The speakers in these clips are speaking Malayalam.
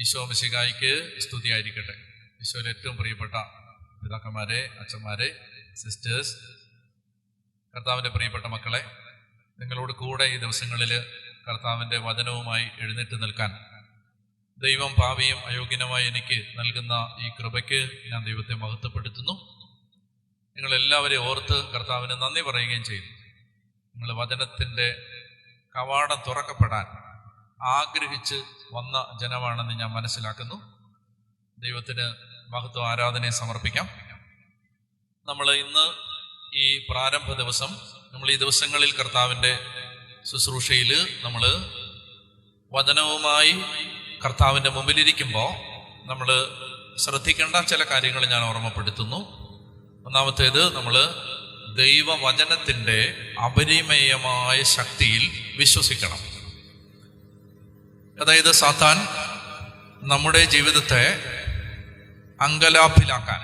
ഈശോ മിശിഹായ്ക്ക് സ്തുതിയായിരിക്കട്ടെ. ഈശോയിൽ ഏറ്റവും പ്രിയപ്പെട്ട പിതാക്കന്മാരെ, അച്ഛന്മാരെ, സിസ്റ്റേഴ്സ്, കർത്താവിൻ്റെ പ്രിയപ്പെട്ട മക്കളെ, നിങ്ങളോട് കൂടെ ഈ ദിവസങ്ങളിൽ കർത്താവിൻ്റെ വചനവുമായി എഴുന്നേറ്റ് നിൽക്കാൻ ദൈവം ഭാവിയും അയോഗ്യനുമായി എനിക്ക് നൽകുന്ന ഈ കൃപയ്ക്ക് ഞാൻ ദൈവത്തെ മഹത്വപ്പെടുത്തുന്നു. നിങ്ങളെല്ലാവരെയും ഓർത്ത് കർത്താവിന് നന്ദി പറയുകയും ചെയ്യുന്നു. നിങ്ങൾ വചനത്തിൻ്റെ കവാടം തുറക്കപ്പെടാൻ ആഗ്രഹിച്ച് വന്ന ജനമാണെന്ന് ഞാൻ മനസ്സിലാക്കുന്നു. ദൈവത്തിന് മഹത്വ ആരാധനയെ സമർപ്പിക്കാം. നമ്മൾ ഇന്ന് ഈ പ്രാരംഭ ദിവസം, നമ്മൾ ഈ ദിവസങ്ങളിൽ കർത്താവിൻ്റെ ശുശ്രൂഷയിൽ നമ്മൾ വചനവുമായി കർത്താവിൻ്റെ മുമ്പിലിരിക്കുമ്പോൾ നമ്മൾ ശ്രദ്ധിക്കേണ്ട ചില കാര്യങ്ങൾ ഞാൻ ഓർമ്മപ്പെടുത്തുന്നു. ഒന്നാമത്തേത്, നമ്മൾ ദൈവവചനത്തിൻ്റെ അപരിമേയമായ ശക്തിയിൽ വിശ്വസിക്കണം. അതായത് സാത്താൻ നമ്മുടെ ജീവിതത്തെ അങ്കലാപ്പിലാക്കാൻ,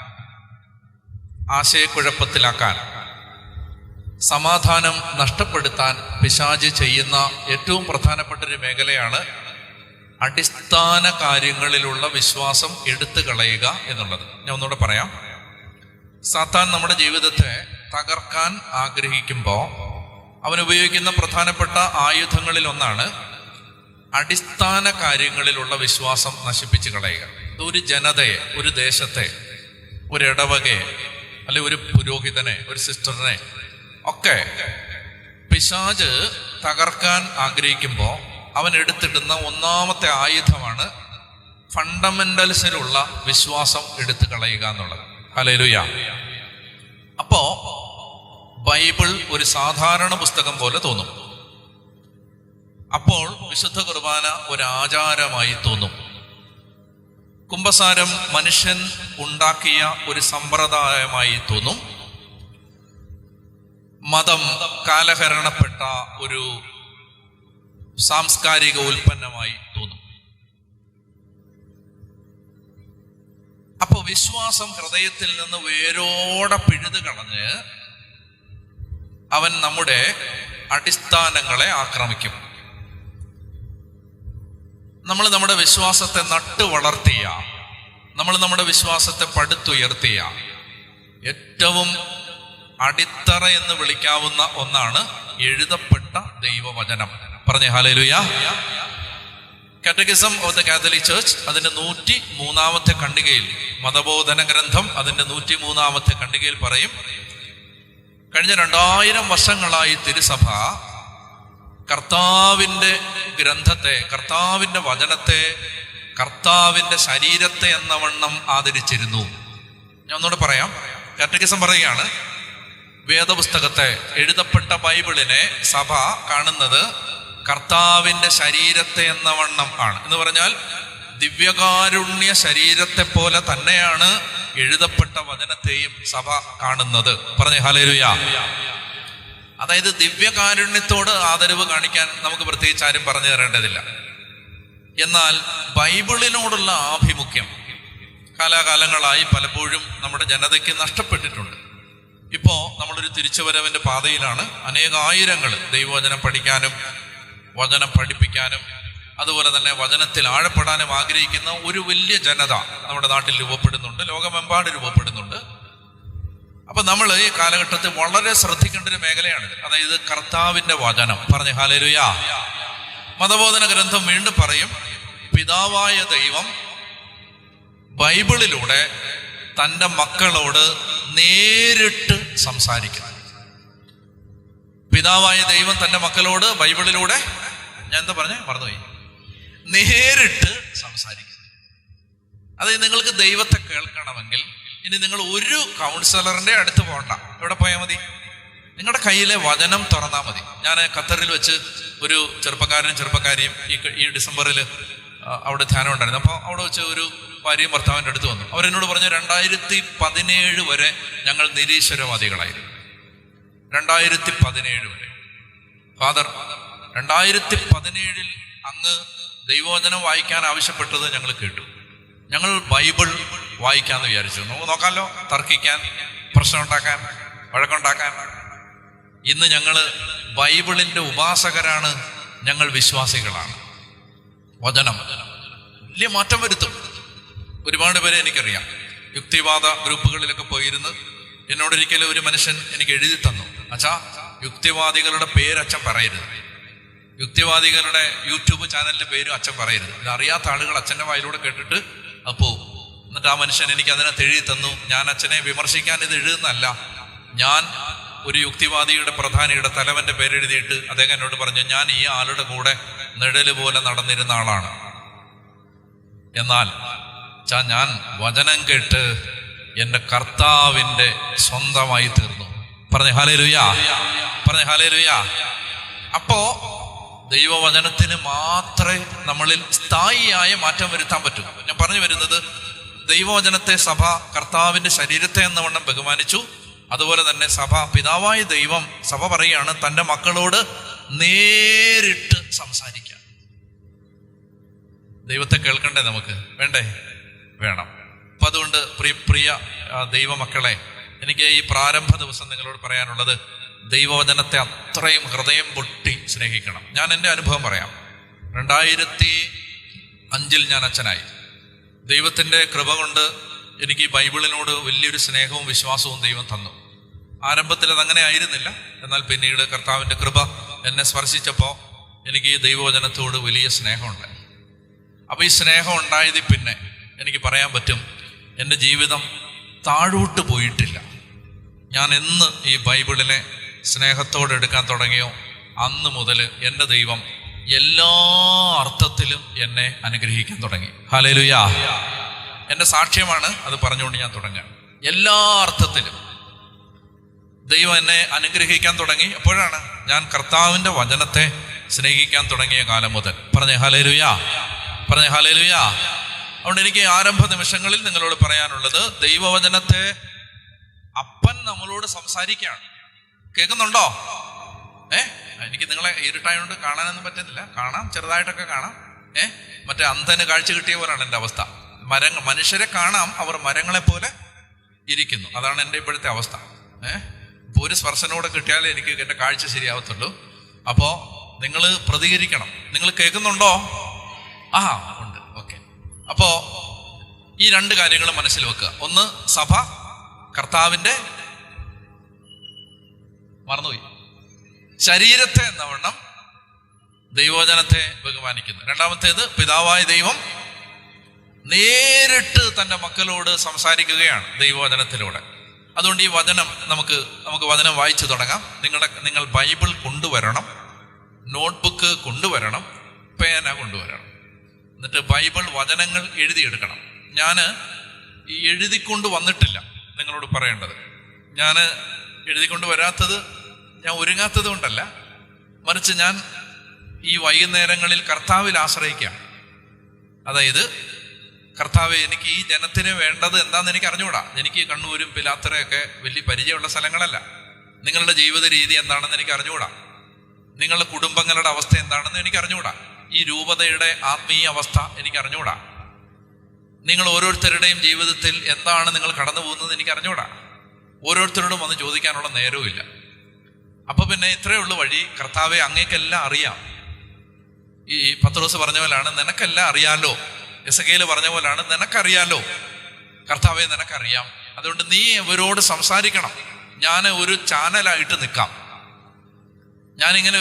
ആശയക്കുഴപ്പത്തിലാക്കാൻ, സമാധാനം നഷ്ടപ്പെടുത്താൻ പിശാച് ചെയ്യുന്ന ഏറ്റവും പ്രധാനപ്പെട്ടൊരു മേഖലയാണ് അടിസ്ഥാന കാര്യങ്ങളിലുള്ള വിശ്വാസം എടുത്തു കളയുക എന്നുള്ളത്. ഞാൻ ഒന്നുകൂടെ പറയാം. സാത്താൻ നമ്മുടെ ജീവിതത്തെ തകർക്കാൻ ആഗ്രഹിക്കുമ്പോൾ അവൻ ഉപയോഗിക്കുന്ന പ്രധാനപ്പെട്ട ആയുധങ്ങളിൽ ഒന്നാണ് അടിസ്ഥാന കാര്യങ്ങളിലുള്ള വിശ്വാസം നശിപ്പിച്ച് കളയുക. ഒരു ജനതയെ, ഒരു ദേശത്തെ, ഒരു ഇടവകയെ, അല്ലെ ഒരു പുരോഹിതനെ, ഒരു സിസ്റ്ററിനെ ഒക്കെ പിശാച് തകർക്കാൻ ആഗ്രഹിക്കുമ്പോൾ അവൻ എടുത്തിടുന്ന ഒന്നാമത്തെ ആയുധമാണ് ഫണ്ടമെന്റൽസിലുള്ള വിശ്വാസം എടുത്തു കളയുക എന്നുള്ളത്. ഹല്ലേലൂയ. അപ്പോ ബൈബിൾ ഒരു സാധാരണ പുസ്തകം പോലെ തോന്നും. അപ്പോൾ വിശുദ്ധ കുർബാന ഒരു ആചാരമായി തോന്നും. കുമ്പസാരം മനുഷ്യൻ ഉണ്ടാക്കിയ ഒരു സമ്പ്രദായമായി തോന്നും. മതം കാലഹരണപ്പെട്ട ഒരു സാംസ്കാരിക ഉൽപ്പന്നമായി തോന്നും. അപ്പൊ വിശ്വാസം ഹൃദയത്തിൽ നിന്ന് വേരോടെ പിഴുതു കളഞ്ഞ് അവൻ നമ്മുടെ അടിസ്ഥാനങ്ങളെ ആക്രമിക്കും. നമ്മൾ നമ്മുടെ വിശ്വാസത്തെ നട്ടു വളർത്തിയ, നമ്മൾ നമ്മുടെ വിശ്വാസത്തെ പടുത്തുയർത്തിയ ഏറ്റവും അടിത്തറ എന്ന് വിളിക്കാവുന്ന ഒന്നാണ് എഴുതപ്പെട്ട ദൈവവചനം. പറഞ്ഞേ hallelujah. Catechism of the Catholic church അതിന്റെ 103-ാമത്തെ ഖണ്ഡികയിൽ, മതബോധന ഗ്രന്ഥം അതിന്റെ 103-ാമത്തെ ഖണ്ഡികയിൽ പറയും, കഴിഞ്ഞ 2000 വർഷങ്ങളായി തിരുസഭ കർത്താവിൻ്റെ ഗ്രന്ഥത്തെ, കർത്താവിൻ്റെ വചനത്തെ, കർത്താവിൻ്റെ ശരീരത്തെ എന്ന വണ്ണം ആദരിച്ചിരുന്നു. ഞാൻ ഒന്നുകൂടെ പറയാം. കാറ്റഗിസം പറയുകയാണ്, വേദപുസ്തകത്തെ, എഴുതപ്പെട്ട ബൈബിളിനെ സഭ കാണുന്നത് കർത്താവിൻ്റെ ശരീരത്തെ എന്ന വണ്ണം ആണ്. എന്ന് പറഞ്ഞാൽ ദിവ്യകാരുണ്യ ശരീരത്തെ പോലെ തന്നെയാണ് എഴുതപ്പെട്ട വചനത്തെയും സഭ കാണുന്നത്. പറഞ്ഞേ ഹല്ലേലൂയ. അതായത് ദിവ്യകാരുണ്യത്തോട് ആദരവ് കാണിക്കാൻ നമുക്ക് പ്രത്യേകിച്ച് ആരും പറഞ്ഞു തരേണ്ടതില്ല. എന്നാൽ ബൈബിളിനോടുള്ള ആഭിമുഖ്യം കാലാകാലങ്ങളായി പലപ്പോഴും നമ്മുടെ ജനതയ്ക്ക് നഷ്ടപ്പെട്ടിട്ടുണ്ട്. ഇപ്പോൾ നമ്മളൊരു തിരിച്ചുവരവിൻ്റെ പാതയിലാണ്. അനേകായിരങ്ങൾ ദൈവവചനം പഠിക്കാനും വചനം പഠിപ്പിക്കാനും അതുപോലെ തന്നെ വചനത്തിൽ ആഴപ്പെടാനും ആഗ്രഹിക്കുന്ന ഒരു വലിയ ജനത നമ്മുടെ നാട്ടിൽ രൂപപ്പെടുന്നുണ്ട്, ലോകമെമ്പാടും രൂപപ്പെടുന്നുണ്ട്. അപ്പൊ നമ്മൾ ഈ കാലഘട്ടത്തിൽ വളരെ ശ്രദ്ധിക്കേണ്ട ഒരു മേഖലയാണിത്. അതായത് കർത്താവിന്റെ വചനം. പറഞ്ഞ ഹല്ലേലൂയ. മതബോധന ഗ്രന്ഥം വീണ്ടും പറയും, പിതാവായ ദൈവം ബൈബിളിലൂടെ തൻ്റെ മക്കളോട് നേരിട്ട് സംസാരിക്കുന്നു. പിതാവായ ദൈവം തൻ്റെ മക്കളോട് ബൈബിളിലൂടെ, ഞാൻ എന്താ പറഞ്ഞേ മറന്നുപോയി, നേരിട്ട് സംസാരിക്കുന്നു. അതായത് നിങ്ങൾക്ക് ദൈവത്തെ കേൾക്കണമെങ്കിൽ ഇനി നിങ്ങൾ ഒരു കൗൺസിലറിന്റെ അടുത്ത് പോകണ്ട. എവിടെ പോയാൽ മതി? നിങ്ങളുടെ കയ്യിലെ വചനം തുറന്നാൽ മതി. ഞാൻ ഖത്തറിൽ വെച്ച് ഒരു ചെറുപ്പക്കാരിയും ഈ ഡിസംബറിൽ അവിടെ ധ്യാനം ഉണ്ടായിരുന്നു. അപ്പോൾ അവിടെ വെച്ച് ഒരു ഭാര്യയും ഭർത്താവിൻ്റെ അടുത്ത് വന്നു. അവരെന്നോട് പറഞ്ഞു, 2017 വരെ ഞങ്ങൾ നിരീശ്വരവാദികളായിരുന്നു. 2017 വരെ. ഫാദർ, 2017 അങ്ങ് ദൈവവചനം വായിക്കാൻ ആവശ്യപ്പെട്ടത് ഞങ്ങൾ കേട്ടു. ഞങ്ങൾ ബൈബിൾ വായിക്കാമെന്ന് വിചാരിച്ചു. നമുക്ക് നോക്കാമല്ലോ, തർക്കിക്കാൻ, പ്രശ്നം ഉണ്ടാക്കാൻ, വഴക്കുണ്ടാക്കാൻ. ഇന്ന് ഞങ്ങൾ ബൈബിളിൻ്റെ ഉപാസകരാണ്, ഞങ്ങൾ വിശ്വാസികളാണ്. വചനം വലിയ മാറ്റം വരുത്തും. ഒരുപാട് പേരെ എനിക്കറിയാം. യുക്തിവാദ ഗ്രൂപ്പുകളിലൊക്കെ പോയിരുന്ന് എന്നോടൊരിക്കലും ഒരു മനുഷ്യൻ എനിക്ക് എഴുതി തന്നു, അച്ഛാ യുക്തിവാദികളുടെ പേര് അച്ഛൻ പറയരുത്, യുക്തിവാദികളുടെ യൂട്യൂബ് ചാനലിന്റെ പേരും അച്ഛൻ പറയരുത്, ഇത് അറിയാത്ത ആളുകൾ അച്ഛൻ്റെ വായിലൂടെ കേട്ടിട്ട് അപ്പോൾ. എന്നിട്ട് ആ മനുഷ്യൻ എനിക്ക് അതിനകത്ത് എഴുതി തന്നു. ഞാൻ അച്ഛനെ വിമർശിക്കാൻ ഇത് എഴുതുന്നല്ല, ഞാൻ ഒരു യുക്തിവാദിയുടെ പ്രധാനിയുടെ തലവന്റെ പേരെഴുതിയിട്ട് അദ്ദേഹം എന്നോട് പറഞ്ഞു, ഞാൻ ഈ ആളുടെ കൂടെ നിഴല് പോലെ നടന്നിരുന്ന ആളാണ്, എന്നാൽ ഞാൻ വചനം കേട്ട് എൻ്റെ കർത്താവിൻ്റെ സ്വന്തമായി തീർന്നു. പറഞ്ഞ ഹല്ലേലൂയ, പറഞ്ഞ ഹല്ലേലൂയ. അപ്പോ ദൈവവചനത്തിന് മാത്രമേ നമ്മളിൽ സ്ഥായിയായ മാറ്റം വരുത്താൻ പറ്റൂ. ഞാൻ പറഞ്ഞു വരുന്നത്, ദൈവവചനത്തെ സഭ കർത്താവിൻ്റെ ശരീരത്തെ എന്നവണ്ണം ബഹുമാനിച്ചു. അതുപോലെ തന്നെ സഭ, പിതാവായ ദൈവം, സഭ പറയുകയാണ് തൻ്റെ മക്കളോട് നേരിട്ട് സംസാരിക്കാൻ. ദൈവത്തെ കേൾക്കണ്ടേ നമുക്ക്? വേണ്ടേ? വേണം. അപ്പം അതുകൊണ്ട് പ്രിയ ദൈവമക്കളെ, എനിക്ക് ഈ പ്രാരംഭ ദിവസം നിങ്ങളോട് പറയാനുള്ളത്, ദൈവവചനത്തെ അത്രയും ഹൃദയം പൊട്ടി സ്നേഹിക്കണം. ഞാൻ എൻ്റെ അനുഭവം പറയാം. 2005 ഞാൻ അച്ഛനായി. ദൈവത്തിൻ്റെ കൃപ കൊണ്ട് എനിക്ക് ഈ ബൈബിളിനോട് വലിയൊരു സ്നേഹവും വിശ്വാസവും ദൈവം തന്നു. ആരംഭത്തിൽ അതങ്ങനെ ആയിരുന്നില്ല, എന്നാൽ പിന്നീട് കർത്താവിൻ്റെ കൃപ എന്നെ സ്പർശിച്ചപ്പോൾ എനിക്ക് ഈ ദൈവവചനത്തോട് വലിയ സ്നേഹമുണ്ടായി. അപ്പോൾ ഈ സ്നേഹം ഉണ്ടായതിൽ പിന്നെ എനിക്ക് പറയാൻ പറ്റും, എൻ്റെ ജീവിതം താഴോട്ട് പോയിട്ടില്ല. ഞാൻ എന്ന് ഈ ബൈബിളിനെ സ്നേഹത്തോടെ എടുക്കാൻ തുടങ്ങിയോ അന്ന് മുതൽ എൻ്റെ ദൈവം എല്ലാ അർത്ഥത്തിലും എന്നെ അനുഗ്രഹിക്കാൻ തുടങ്ങി. ഹല്ലേലൂയ. എൻ്റെ സാക്ഷ്യമാണ് അത് പറഞ്ഞുകൊണ്ട് ഞാൻ തുടങ്ങാം. എല്ലാ അർത്ഥത്തിലും ദൈവം എന്നെ അനുഗ്രഹിക്കാൻ തുടങ്ങി. എപ്പോഴാണ്? ഞാൻ കർത്താവിൻ്റെ വചനത്തെ സ്നേഹിക്കാൻ തുടങ്ങിയ കാലം മുതൽ. പറഞ്ഞേ ഹല്ലേലൂയ, പറഞ്ഞേ ഹല്ലേലൂയ. അതുകൊണ്ട് എനിക്ക് ആരംഭ നിമിഷങ്ങളിൽ നിങ്ങളോട് പറയാനുള്ളത്, ദൈവവചനത്തെ അപ്പൻ നമ്മളോട് സംസാരിക്കുകയാണ്. കേൾക്കുന്നുണ്ടോ? എനിക്ക് നിങ്ങളെ ഇരുട്ടായതുകൊണ്ട് കാണാനൊന്നും പറ്റുന്നില്ല. കാണാം, ചെറുതായിട്ടൊക്കെ കാണാം. മറ്റേ അന്ധന് കാഴ്ച കിട്ടിയ പോലാണ് എൻ്റെ അവസ്ഥ. മനുഷ്യരെ കാണാം, അവർ മരങ്ങളെ പോലെ ഇരിക്കുന്നു. അതാണ് എൻ്റെ ഇപ്പോഴത്തെ അവസ്ഥ. ഇപ്പോൾ ഒരു സ്പർശനോടെ കിട്ടിയാലേ എനിക്ക് എൻ്റെ കാഴ്ച ശരിയാവത്തുള്ളൂ. അപ്പോൾ നിങ്ങൾ പ്രതികരിക്കണം. നിങ്ങൾ കേൾക്കുന്നുണ്ടോ? ഉണ്ട്, ഓക്കെ. അപ്പോൾ ഈ 2 കാര്യങ്ങൾ മനസ്സിൽ വെക്കുക. ഒന്ന്, സഭ കർത്താവിൻ്റെ മറന്നുപോയി ശരീരത്തെ എന്നവണ്ണം ദൈവവചനത്തെ ബഹുമാനിക്കുന്നു. രണ്ടാമത്തേത്, പിതാവായ ദൈവം നേരിട്ട് തൻ്റെ മക്കളോട് സംസാരിക്കുകയാണ് ദൈവവചനത്തിലൂടെ. അതുകൊണ്ട് ഈ വചനം നമുക്ക് വചനം വായിച്ചു തുടങ്ങാം. നിങ്ങൾ ബൈബിൾ കൊണ്ടുവരണം, നോട്ട്ബുക്ക് കൊണ്ടുവരണം, പേന കൊണ്ടുവരണം. എന്നിട്ട് ബൈബിൾ വചനങ്ങൾ എഴുതിയെടുക്കണം. ഞാൻ ഈ എഴുതിക്കൊണ്ട് വന്നിട്ടില്ല, നിങ്ങളോട് പറയേണ്ടത്. ഞാൻ എഴുതിക്കൊണ്ട് വരാത്തത് ഞാൻ ഒരുങ്ങാത്തത് കൊണ്ടല്ല, മറിച്ച് ഞാൻ ഈ വൈകുന്നേരങ്ങളിൽ കർത്താവിൽ ആശ്രയിക്കുകയാണ്. അതായത്, കർത്താവ്, എനിക്ക് ഈ ജനത്തിന് വേണ്ടത് എന്താണെന്ന് എനിക്ക് അറിഞ്ഞുകൂടാ. എനിക്ക് കണ്ണൂരും പിലാത്തറയൊക്കെ വലിയ പരിചയമുള്ള സ്ഥലങ്ങളല്ല. നിങ്ങളുടെ ജീവിത രീതി എന്താണെന്ന് എനിക്ക് അറിഞ്ഞുകൂടാ. നിങ്ങളുടെ കുടുംബങ്ങളുടെ അവസ്ഥ എന്താണെന്ന് എനിക്ക് അറിഞ്ഞുകൂടാ. ഈ രൂപതയുടെ ആത്മീയ അവസ്ഥ എനിക്ക് അറിഞ്ഞുകൂടാ. നിങ്ങൾ ഓരോരുത്തരുടെയും ജീവിതത്തിൽ എന്താണ് നിങ്ങൾ കടന്നു പോകുന്നത് എനിക്ക് അറിഞ്ഞുകൂടാ. ഓരോരുത്തരോടും വന്ന് ചോദിക്കാനുള്ള നേരവും ഇല്ല. അപ്പൊ പിന്നെ ഇത്രയേ ഉള്ളൂ വഴി. കർത്താവെ, അങ്ങേക്കെല്ലാം അറിയാം. ഈ പത്രോസ് പറഞ്ഞ പോലാണ്, നിനക്കെല്ലാം അറിയാലോ. എസെക്കിയേൽ പറഞ്ഞ പോലാണ്, നിനക്കറിയാലോ. കർത്താവെ, നിനക്കറിയാം. അതുകൊണ്ട് നീ ഇവരോട് സംസാരിക്കണം. ഞാൻ ഒരു ചാനലായിട്ട് നിൽക്കാം. ഞാനിങ്ങനെ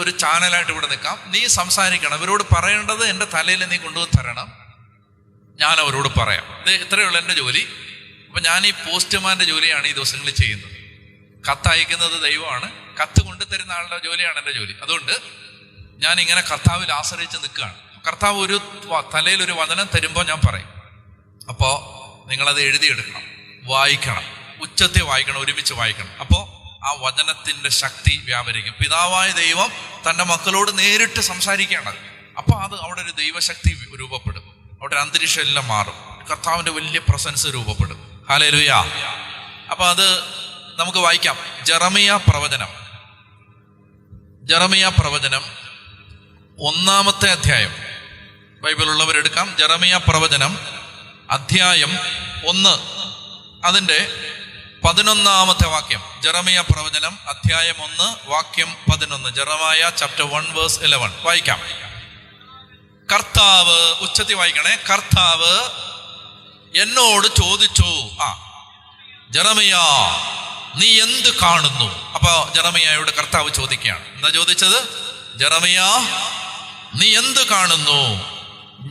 ഒരു ചാനലായിട്ട് ഇവിടെ നിൽക്കാം. നീ സംസാരിക്കണം. ഇവരോട് പറയേണ്ടത് എൻ്റെ തലയിൽ നീ കൊണ്ടുവന്ന് തരണം. ഞാൻ അവരോട് പറയാം. ഇത്രയുള്ള എൻ്റെ ജോലി. അപ്പം ഞാൻ ഈ പോസ്റ്റ്മാൻ്റെ ജോലിയാണ് ഈ ദിവസങ്ങളിൽ ചെയ്യുന്നത്. കത്തയക്കുന്നത് ദൈവമാണ്, കത്ത് കൊണ്ടുതരുന്ന ആളുടെ ജോലിയാണ് എൻ്റെ ജോലി. അതുകൊണ്ട് ഞാൻ ഇങ്ങനെ കർത്താവിൽ ആശ്രയിച്ച് നിൽക്കുകയാണ്. കർത്താവ് ഒരു തലയിൽ ഒരു വചനം തരുമ്പോൾ ഞാൻ പറയും. അപ്പോൾ നിങ്ങളത് എഴുതിയെടുക്കണം, വായിക്കണം, ഉച്ചത്തിൽ വായിക്കണം, ഒരുമിച്ച് വായിക്കണം. അപ്പോൾ ആ വചനത്തിൻ്റെ ശക്തി വ്യാപരിക്കും. പിതാവായ ദൈവം തൻ്റെ മക്കളോട് നേരിട്ട് സംസാരിക്കുകയാണ്. അപ്പോൾ അത് അവിടെ ഒരു ദൈവശക്തി രൂപപ്പെടും. അവിടെ അന്തരീക്ഷം എല്ലാം മാറും. കർത്താവിൻ്റെ വലിയ പ്രസൻസ് രൂപപ്പെടും. ഹല്ലേലൂയ. അപ്പോൾ അത് നമുക്ക് വായിക്കാം. ജെറമിയ പ്രവചനം 1-ാമത്തെ അധ്യായം. ബൈബിൾ ഉള്ളവരെടുക്കാം. ജെറമിയ പ്രവചനം അധ്യായം 1, അതിൻ്റെ 11-ാമത്തെ വാക്യം. ജെറമിയ പ്രവചനം അധ്യായം 1 വാക്യം 11. ജെറമിയ ചാപ്റ്റർ 1 വേഴ്സ് 11 വായിക്കാം. കർത്താവ്, ഉച്ചത്തിൽ വായിക്കണേ, കർത്താവ് എന്നോട് ചോദിച്ചു, ജെറമിയ നീ എന്ത് കാണുന്നു? അപ്പൊ ജെറമിയായോട് കർത്താവ് ചോദിക്കുകയാണ്. എന്താ ചോദിച്ചത്? ജെറമിയ നീ എന്ത് കാണുന്നു?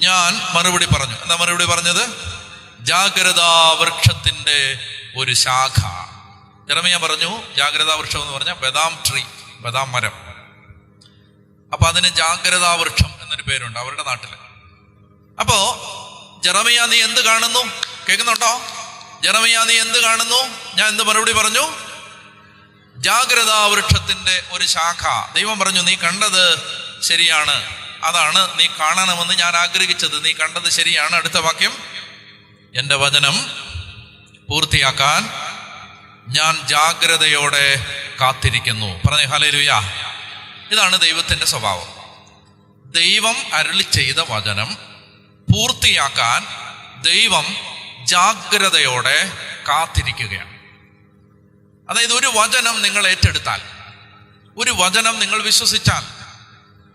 ഞാൻ മറുപടി പറഞ്ഞു. എന്താ മറുപടി പറഞ്ഞത്? ജാഗ്രതാ വൃക്ഷത്തിന്റെ ഒരു ശാഖ. ജെറമിയ പറഞ്ഞു ജാഗ്രതാ വൃക്ഷം എന്ന് പറഞ്ഞാൽ ബദാം ട്രീ, ബദാം മരം. അപ്പൊ അതിന് ജാഗ്രതാ വൃക്ഷം എന്നൊരു പേരുണ്ട് അവരുടെ നാട്ടില്. അപ്പോ ജെറമിയ നീ എന്ത് കാണുന്നു? കേൾക്കുന്നുണ്ടോ? ജെറമിയ നീ എന്ത് കാണുന്നു? ഞാൻ എന്ത് മറുപടി പറഞ്ഞു? ജാഗ്രതാ വൃക്ഷത്തിന്റെ ഒരു ശാഖ. ദൈവം പറഞ്ഞു നീ കണ്ടത് ശരിയാണ്, അതാണ് നീ കാണണമെന്ന് ഞാൻ ആഗ്രഹിച്ചത്, നീ കണ്ടത് ശരിയാണ്. അടുത്ത വാക്യം, എൻ്റെ വചനം പൂർത്തിയാക്കാൻ ഞാൻ ജാഗ്രതയോടെ കാത്തിരിക്കുന്നു. പറഞ്ഞു ഹല്ലേലൂയ. ഇതാണ് ദൈവത്തിന്റെ സ്വഭാവം. ദൈവം അരുളി ചെയ്ത വചനം പൂർത്തിയാക്കാൻ ദൈവം ജാഗ്രതയോടെ കാത്തിരിക്കുകയാണ്. അതായത് ഒരു വചനം നിങ്ങൾ ഏറ്റെടുത്താൽ, ഒരു വചനം നിങ്ങൾ വിശ്വസിച്ചാൽ,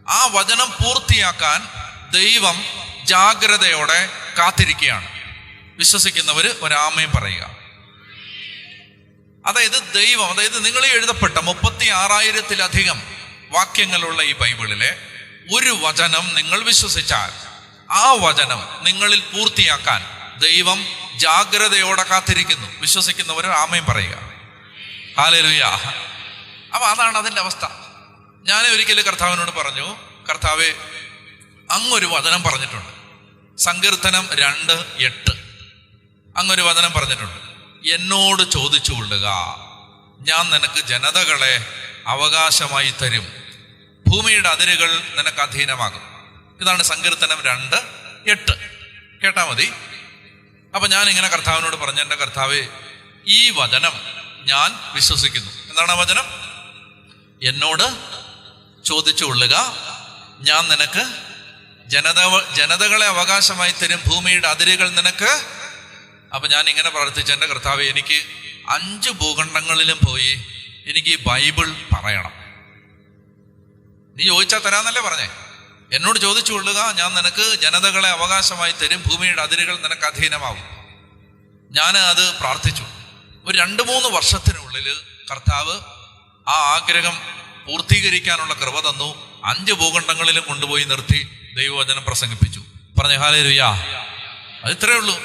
ആ വചനം പൂർത്തിയാക്കാൻ ദൈവം ജാഗ്രതയോടെ കാത്തിരിക്കുകയാണ്. വിശ്വസിക്കുന്നവർ ഒരാമയും പറയുക. അതായത് ദൈവം, അതായത് നിങ്ങൾ എഴുതപ്പെട്ട 36,000-ലധികം വാക്യങ്ങളുള്ള ഈ ബൈബിളിലെ ഒരു വചനം നിങ്ങൾ വിശ്വസിച്ചാൽ ആ വചനം നിങ്ങളിൽ പൂർത്തിയാക്കാൻ ദൈവം ജാഗ്രതയോടെ കാത്തിരിക്കുന്നു. വിശ്വസിക്കുന്നവർ ആമയും പറയുക. ഹല്ലേലൂയ. അപ്പൊ അതാണ് അതിൻ്റെ അവസ്ഥ. ഞാൻ ഒരിക്കലും കർത്താവിനോട് പറഞ്ഞു, കർത്താവേ അങ്ങൊരു വചനം പറഞ്ഞിട്ടുണ്ട്, സങ്കീർത്തനം 2:8 അങ്ങൊരു വചനം പറഞ്ഞിട്ടുണ്ട്, എന്നോട് ചോദിച്ചു കൊള്ളുക, ഞാൻ നിനക്ക് ജനതകളെ അവകാശമായി തരും, ഭൂമിയുടെ അതിരുകൾ നിനക്ക് അധീനമാകും. ഇതാണ് സങ്കീർത്തനം 2:8. കേട്ടാ മതി. അപ്പൊ ഞാൻ ഇങ്ങനെ കർത്താവിനോട് പറഞ്ഞു, എൻ്റെ കർത്താവേ ഈ വചനം ഞാൻ വിശ്വസിക്കുന്നു. എന്താണ് ആ വചനം? എന്നോട് ചോദിച്ചു കൊള്ളുക, ഞാൻ നിനക്ക് ജനതകളെ അവകാശമായി തരും, ഭൂമിയുടെ അതിരുകൾ നിനക്ക്. അപ്പൊ ഞാൻ ഇങ്ങനെ പ്രാർത്ഥിച്ചു, എൻ്റെ കർത്താവേ എനിക്ക് 5 ഭൂഖണ്ഡങ്ങളിലും പോയി എനിക്ക് ഈ ബൈബിൾ പറയണം. നീ ചോദിച്ചാൽ തരാന്നല്ലേ പറഞ്ഞേ? എന്നോട് ചോദിച്ചു കൊള്ളുക, ഞാൻ നിനക്ക് ജനതകളെ അവകാശമായി തരും, ഭൂമിയുടെ അതിരുകൾ നിനക്ക് അധീനമാവും. ഞാൻ അത് പ്രാർത്ഥിച്ചു. ഒരു 2-3 വർഷത്തിനുള്ളിൽ കർത്താവ് ആ ആഗ്രഹം പൂർത്തീകരിക്കാനുള്ള കൃപ തന്നു. 5 ഭൂഖണ്ഡങ്ങളിലും കൊണ്ടുപോയി നിർത്തി ദൈവവചനം പ്രസംഗിപ്പിച്ചു. പറഞ്ഞ ഹല്ലേലൂയ. അത് ഇത്രയേ ഉള്ളൂ.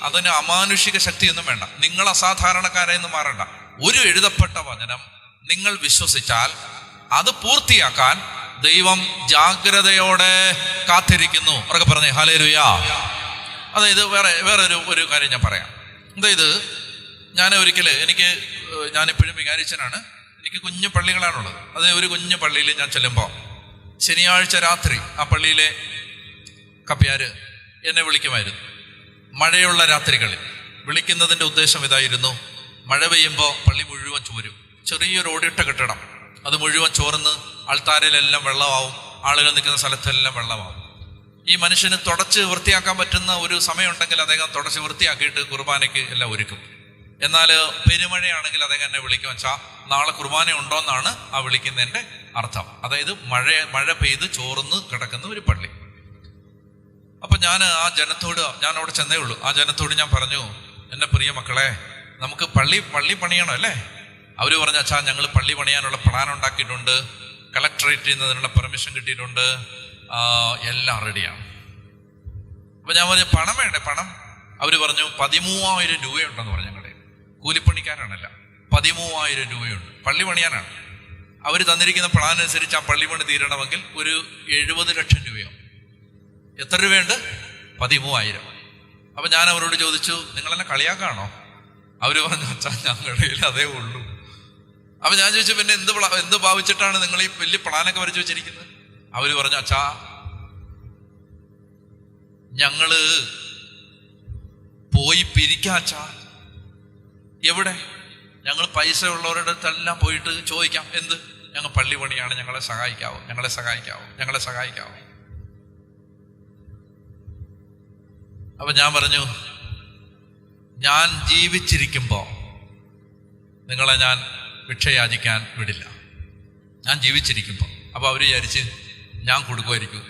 അതിന് അമാനുഷിക ശക്തിയൊന്നും വേണ്ട. നിങ്ങൾ അസാധാരണക്കാരെന്ന് മാറണ്ട. ഒരു എഴുതപ്പെട്ട വചനം നിങ്ങൾ വിശ്വസിച്ചാൽ അത് പൂർത്തിയാക്കാൻ ദൈവം ജാഗ്രതയോടെ കാത്തിരിക്കുന്നു. അവർക്ക് പറഞ്ഞേ ഹല്ലേലൂയ. അതായത് വേറൊരു കാര്യം ഞാൻ പറയാം. അതായത് ഞാൻ ഞാനിപ്പോഴും വികാരിച്ചനാണ്. എനിക്ക് കുഞ്ഞു പള്ളികളാണുള്ളത്. അത് ഒരു കുഞ്ഞു പള്ളിയിൽ ഞാൻ ചെല്ലുമ്പോൾ ശനിയാഴ്ച രാത്രി ആ പള്ളിയിലെ കപ്പ്യാര് എന്നെ വിളിക്കുമായിരുന്നു. മഴയുള്ള രാത്രികളിൽ വിളിക്കുന്നതിൻ്റെ ഉദ്ദേശം ഇതായിരുന്നു, മഴ പെയ്യുമ്പോൾ പള്ളി മുഴുവൻ ചോരും. ചെറിയൊരു ഓടിട്ട കെട്ടിടം, അത് മുഴുവൻ ചോർന്ന് ആൾത്താരയിലെല്ലാം വെള്ളമാവും, ആളുകൾ നിൽക്കുന്ന സ്ഥലത്തെല്ലാം വെള്ളമാവും. ഈ മനുഷ്യന് തുടച്ച് വൃത്തിയാക്കാൻ പറ്റുന്ന ഒരു സമയമുണ്ടെങ്കിൽ അദ്ദേഹം തുടച്ച് വൃത്തിയാക്കിയിട്ട് കുർബാനയ്ക്ക് എല്ലാം ഒരുക്കും. എന്നാൽ പെരുമഴയാണെങ്കിൽ അദ്ദേഹം എന്നെ വിളിക്കും, വെച്ചാൽ നാളെ കുർബാന ഉണ്ടോന്നാണ് ആ വിളിക്കുന്നതിൻ്റെ അർത്ഥം. അതായത് മഴ പെയ്ത് ചോർന്ന് കിടക്കുന്ന ഒരു പള്ളി. അപ്പൊ ഞാൻ അവിടെ ചെന്നേ ഉള്ളൂ. ആ ജനത്തോട് ഞാൻ പറഞ്ഞു, എൻ്റെ പ്രിയ മക്കളെ, നമുക്ക് പള്ളി പണിയണം അല്ലേ? അവർ പറഞ്ഞു, അച്ഛാ ഞങ്ങൾ പള്ളി പണിയാനുള്ള പ്ലാൻ ഉണ്ടാക്കിയിട്ടുണ്ട്, കളക്ടറേറ്റിൽ നിന്ന് അതിനുള്ള പെർമിഷൻ കിട്ടിയിട്ടുണ്ട്, എല്ലാം റെഡിയാണ്. അപ്പൊ ഞാൻ പറഞ്ഞു, പണം വേണ്ടേ? പണം. അവർ പറഞ്ഞു 13,000 രൂപയുണ്ടെന്ന് പറഞ്ഞു. ഞങ്ങളുടെ കൂലിപ്പണിക്കാരാണല്ല, 13,000 രൂപയുണ്ട്, പള്ളി പണിയാനാണ്. അവർ തന്നിരിക്കുന്ന പ്ലാൻ അനുസരിച്ച് ആ പള്ളി പണി തീരണമെങ്കിൽ ഒരു 70 ലക്ഷം രൂപയോ. എത്ര രൂപയുണ്ട്? 13,000. അപ്പൊ ഞാൻ അവരോട് ചോദിച്ചു, നിങ്ങളെന്നെ കളിയാക്കാണോ? അവർ പറഞ്ഞു, അച്ഛാ ഞങ്ങളുടെ അതേ ഉള്ളൂ. അപ്പൊ ഞാൻ ചോദിച്ചു, പിന്നെ എന്ത് ഭാവിച്ചിട്ടാണ് നിങ്ങൾ ഈ വലിയ പ്ലാനൊക്കെ വരച്ചു വെച്ചിരിക്കുന്നത്? അവര് പറഞ്ഞു, അച്ഛാ ഞങ്ങള് പോയി പിരിക്കാച്ചാ. എവിടെ? ഞങ്ങൾ പൈസ ഉള്ളവരുടെ അടുത്തെല്ലാം പോയിട്ട് ചോദിക്കാം, എന്ത്? ഞങ്ങൾ പള്ളി പണിയാണ്, ഞങ്ങളെ സഹായിക്കാവോ. അപ്പൊ ഞാൻ പറഞ്ഞു, ഞാൻ ജീവിച്ചിരിക്കുമ്പോ നിങ്ങളെ ഞാൻ ഭിക്ഷയാചിക്കാൻ വിടില്ല, ഞാൻ ജീവിച്ചിരിക്കുമ്പോൾ. അപ്പൊ അവര് വിചാരിച്ച് ഞാൻ കൊടുക്കുമായിരിക്കും.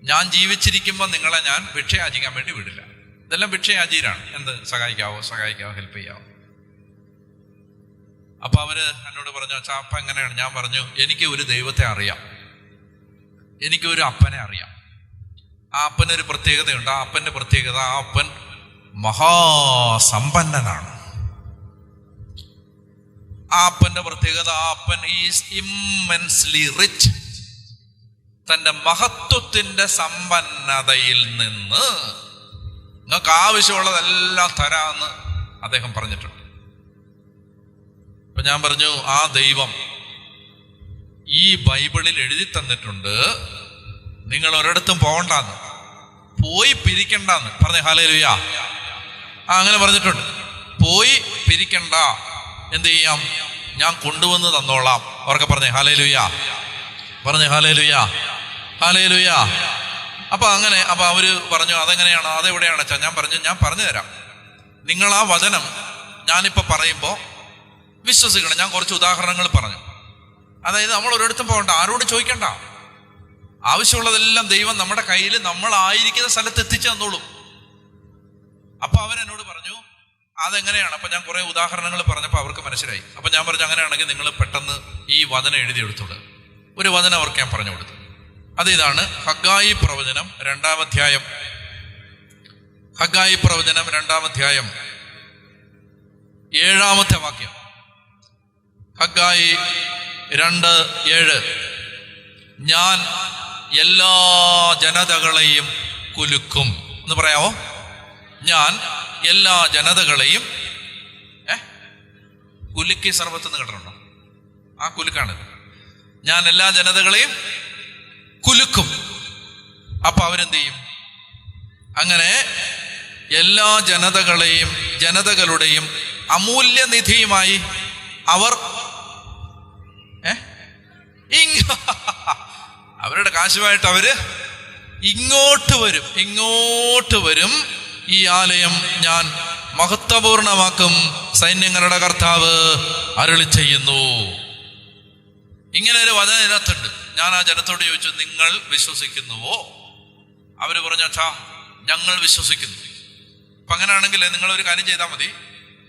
ഞാൻ ജീവിച്ചിരിക്കുമ്പോൾ നിങ്ങളെ ഞാൻ ഭിക്ഷയാചിക്കാൻ വേണ്ടി വിടില്ല. ഇതെല്ലാം ഭിക്ഷയാചീരാണ്. എന്ത് സഹായിക്കാവോ, ഹെൽപ്പ് ചെയ്യാവോ. അപ്പൊ അവര് എന്നോട് പറഞ്ഞു, അച്ഛാ അപ്പ എങ്ങനെയാണ്? ഞാൻ പറഞ്ഞു, എനിക്ക് ഒരു ദൈവത്തെ അറിയാം, എനിക്കൊരു അപ്പനെ അറിയാം. ആ അപ്പനൊരു പ്രത്യേകതയുണ്ട്. ആ അപ്പന്റെ പ്രത്യേകത, ആ അപ്പൻ മഹാസമ്പന്നനാണ്. ആ അപ്പന്റെ പ്രത്യേകത, ആ അപ്പൻ ഈസ് ഇമ്മൻസ്ലി റിച്ച്. തന്റെ മഹത്വത്തിന്റെ സമ്പന്നതയിൽ നിന്ന് നിങ്ങൾക്ക് ആവശ്യമുള്ളതെല്ലാം തരാമെന്ന് അദ്ദേഹം പറഞ്ഞിട്ടുണ്ട്. അപ്പൊ ഞാൻ പറഞ്ഞു, ആ ദൈവം ഈ ബൈബിളിൽ എഴുതി തന്നിട്ടുണ്ട്, നിങ്ങൾ ഒരിടത്തും പോകണ്ടെന്ന്, പോയി പിരിക്കണ്ടെന്ന് പറഞ്ഞ. ഹല്ലേലൂയ. അങ്ങനെ പറഞ്ഞിട്ടുണ്ട്. പോയി പിരിക്കണ്ട, എന്ത് ചെയ്യാം, ഞാൻ കൊണ്ടുവന്ന് തന്നോളാം. അവർക്ക് പറഞ്ഞേ ഹല്ലേലൂയ, പറഞ്ഞേ ഹല്ലേലൂയ, ഹല്ലേലൂയ. അപ്പൊ അങ്ങനെ, അപ്പൊ അവര് പറഞ്ഞു, അതെങ്ങനെയാണ്, അതെവിടെയാണ് അച്ഛാ? ഞാൻ പറഞ്ഞു, ഞാൻ പറഞ്ഞു തരാം. നിങ്ങൾ ആ വചനം ഞാനിപ്പോ പറയുമ്പോ വിശ്വസിക്കണം. ഞാൻ കുറച്ച് ഉദാഹരണങ്ങൾ പറഞ്ഞു. അതായത് നമ്മൾ ഒരിടത്തും പോകണ്ട, ആരോടും ചോദിക്കണ്ട, ആവശ്യമുള്ളതെല്ലാം ദൈവം നമ്മുടെ കയ്യിൽ നമ്മളായിരിക്കുന്ന സ്ഥലത്ത് എത്തിച്ചു തന്നോളൂ. അപ്പൊ അവരെന്നോട് പറഞ്ഞു, അതെങ്ങനെയാണ്? അപ്പൊ ഞാൻ കുറെ ഉദാഹരണങ്ങൾ പറഞ്ഞപ്പോൾ അവർക്ക് മനസ്സിലായി. അപ്പൊ ഞാൻ പറഞ്ഞു, അങ്ങനെയാണെങ്കിൽ നിങ്ങൾ പെട്ടെന്ന് ഈ വചനം എഴുതിയെടുത്തോളൂ. ഒരു വചനം അവർക്ക് ഞാൻ പറഞ്ഞു കൊടുത്തു. അത് ഇതാണ്, ഹഗ്ഗായി പ്രവചനം 2-ാം അധ്യായം. ഹഗ്ഗായി പ്രവചനം 2-ാം അധ്യായം 7-ാമത്തെ വാക്യം. ഹഗ്ഗായി 2:7. ഞാൻ എല്ലാ ജനതകളെയും കുലുക്കും എന്ന് പറയാമോ? ഞാൻ എല്ലാ ജനതകളെയും കുലുക്കി സർവത്ത് എന്ന് കേട്ടിട്ടുണ്ടോ? ആ കുലുക്കാണിത്. ഞാൻ എല്ലാ ജനതകളെയും കുലുക്കും. അപ്പൊ അവരെന്ത് ചെയ്യും? അങ്ങനെ എല്ലാ ജനതകളുടെയും അമൂല്യനിധിയുമായി അവർ അവരുടെ കാശുമായിട്ട് അവര് ഇങ്ങോട്ട് വരും. ഈ ആലയം ഞാൻ മഹത്വപൂർണമാക്കും, സൈന്യങ്ങളുടെ കർത്താവ് അരുളി ചെയ്യുന്നു. ഇങ്ങനെ ഒരു വചനം ഇതിനകത്തുണ്ട്. ഞാൻ ആ ജനത്തോട് ചോദിച്ചു, നിങ്ങൾ വിശ്വസിക്കുന്നുവോ? അവര് പറഞ്ഞു, അച്ഛാ ഞങ്ങൾ വിശ്വസിക്കുന്നു. അപ്പൊ അങ്ങനെയാണെങ്കിൽ നിങ്ങൾ ഒരു കാര്യം ചെയ്താൽ മതി.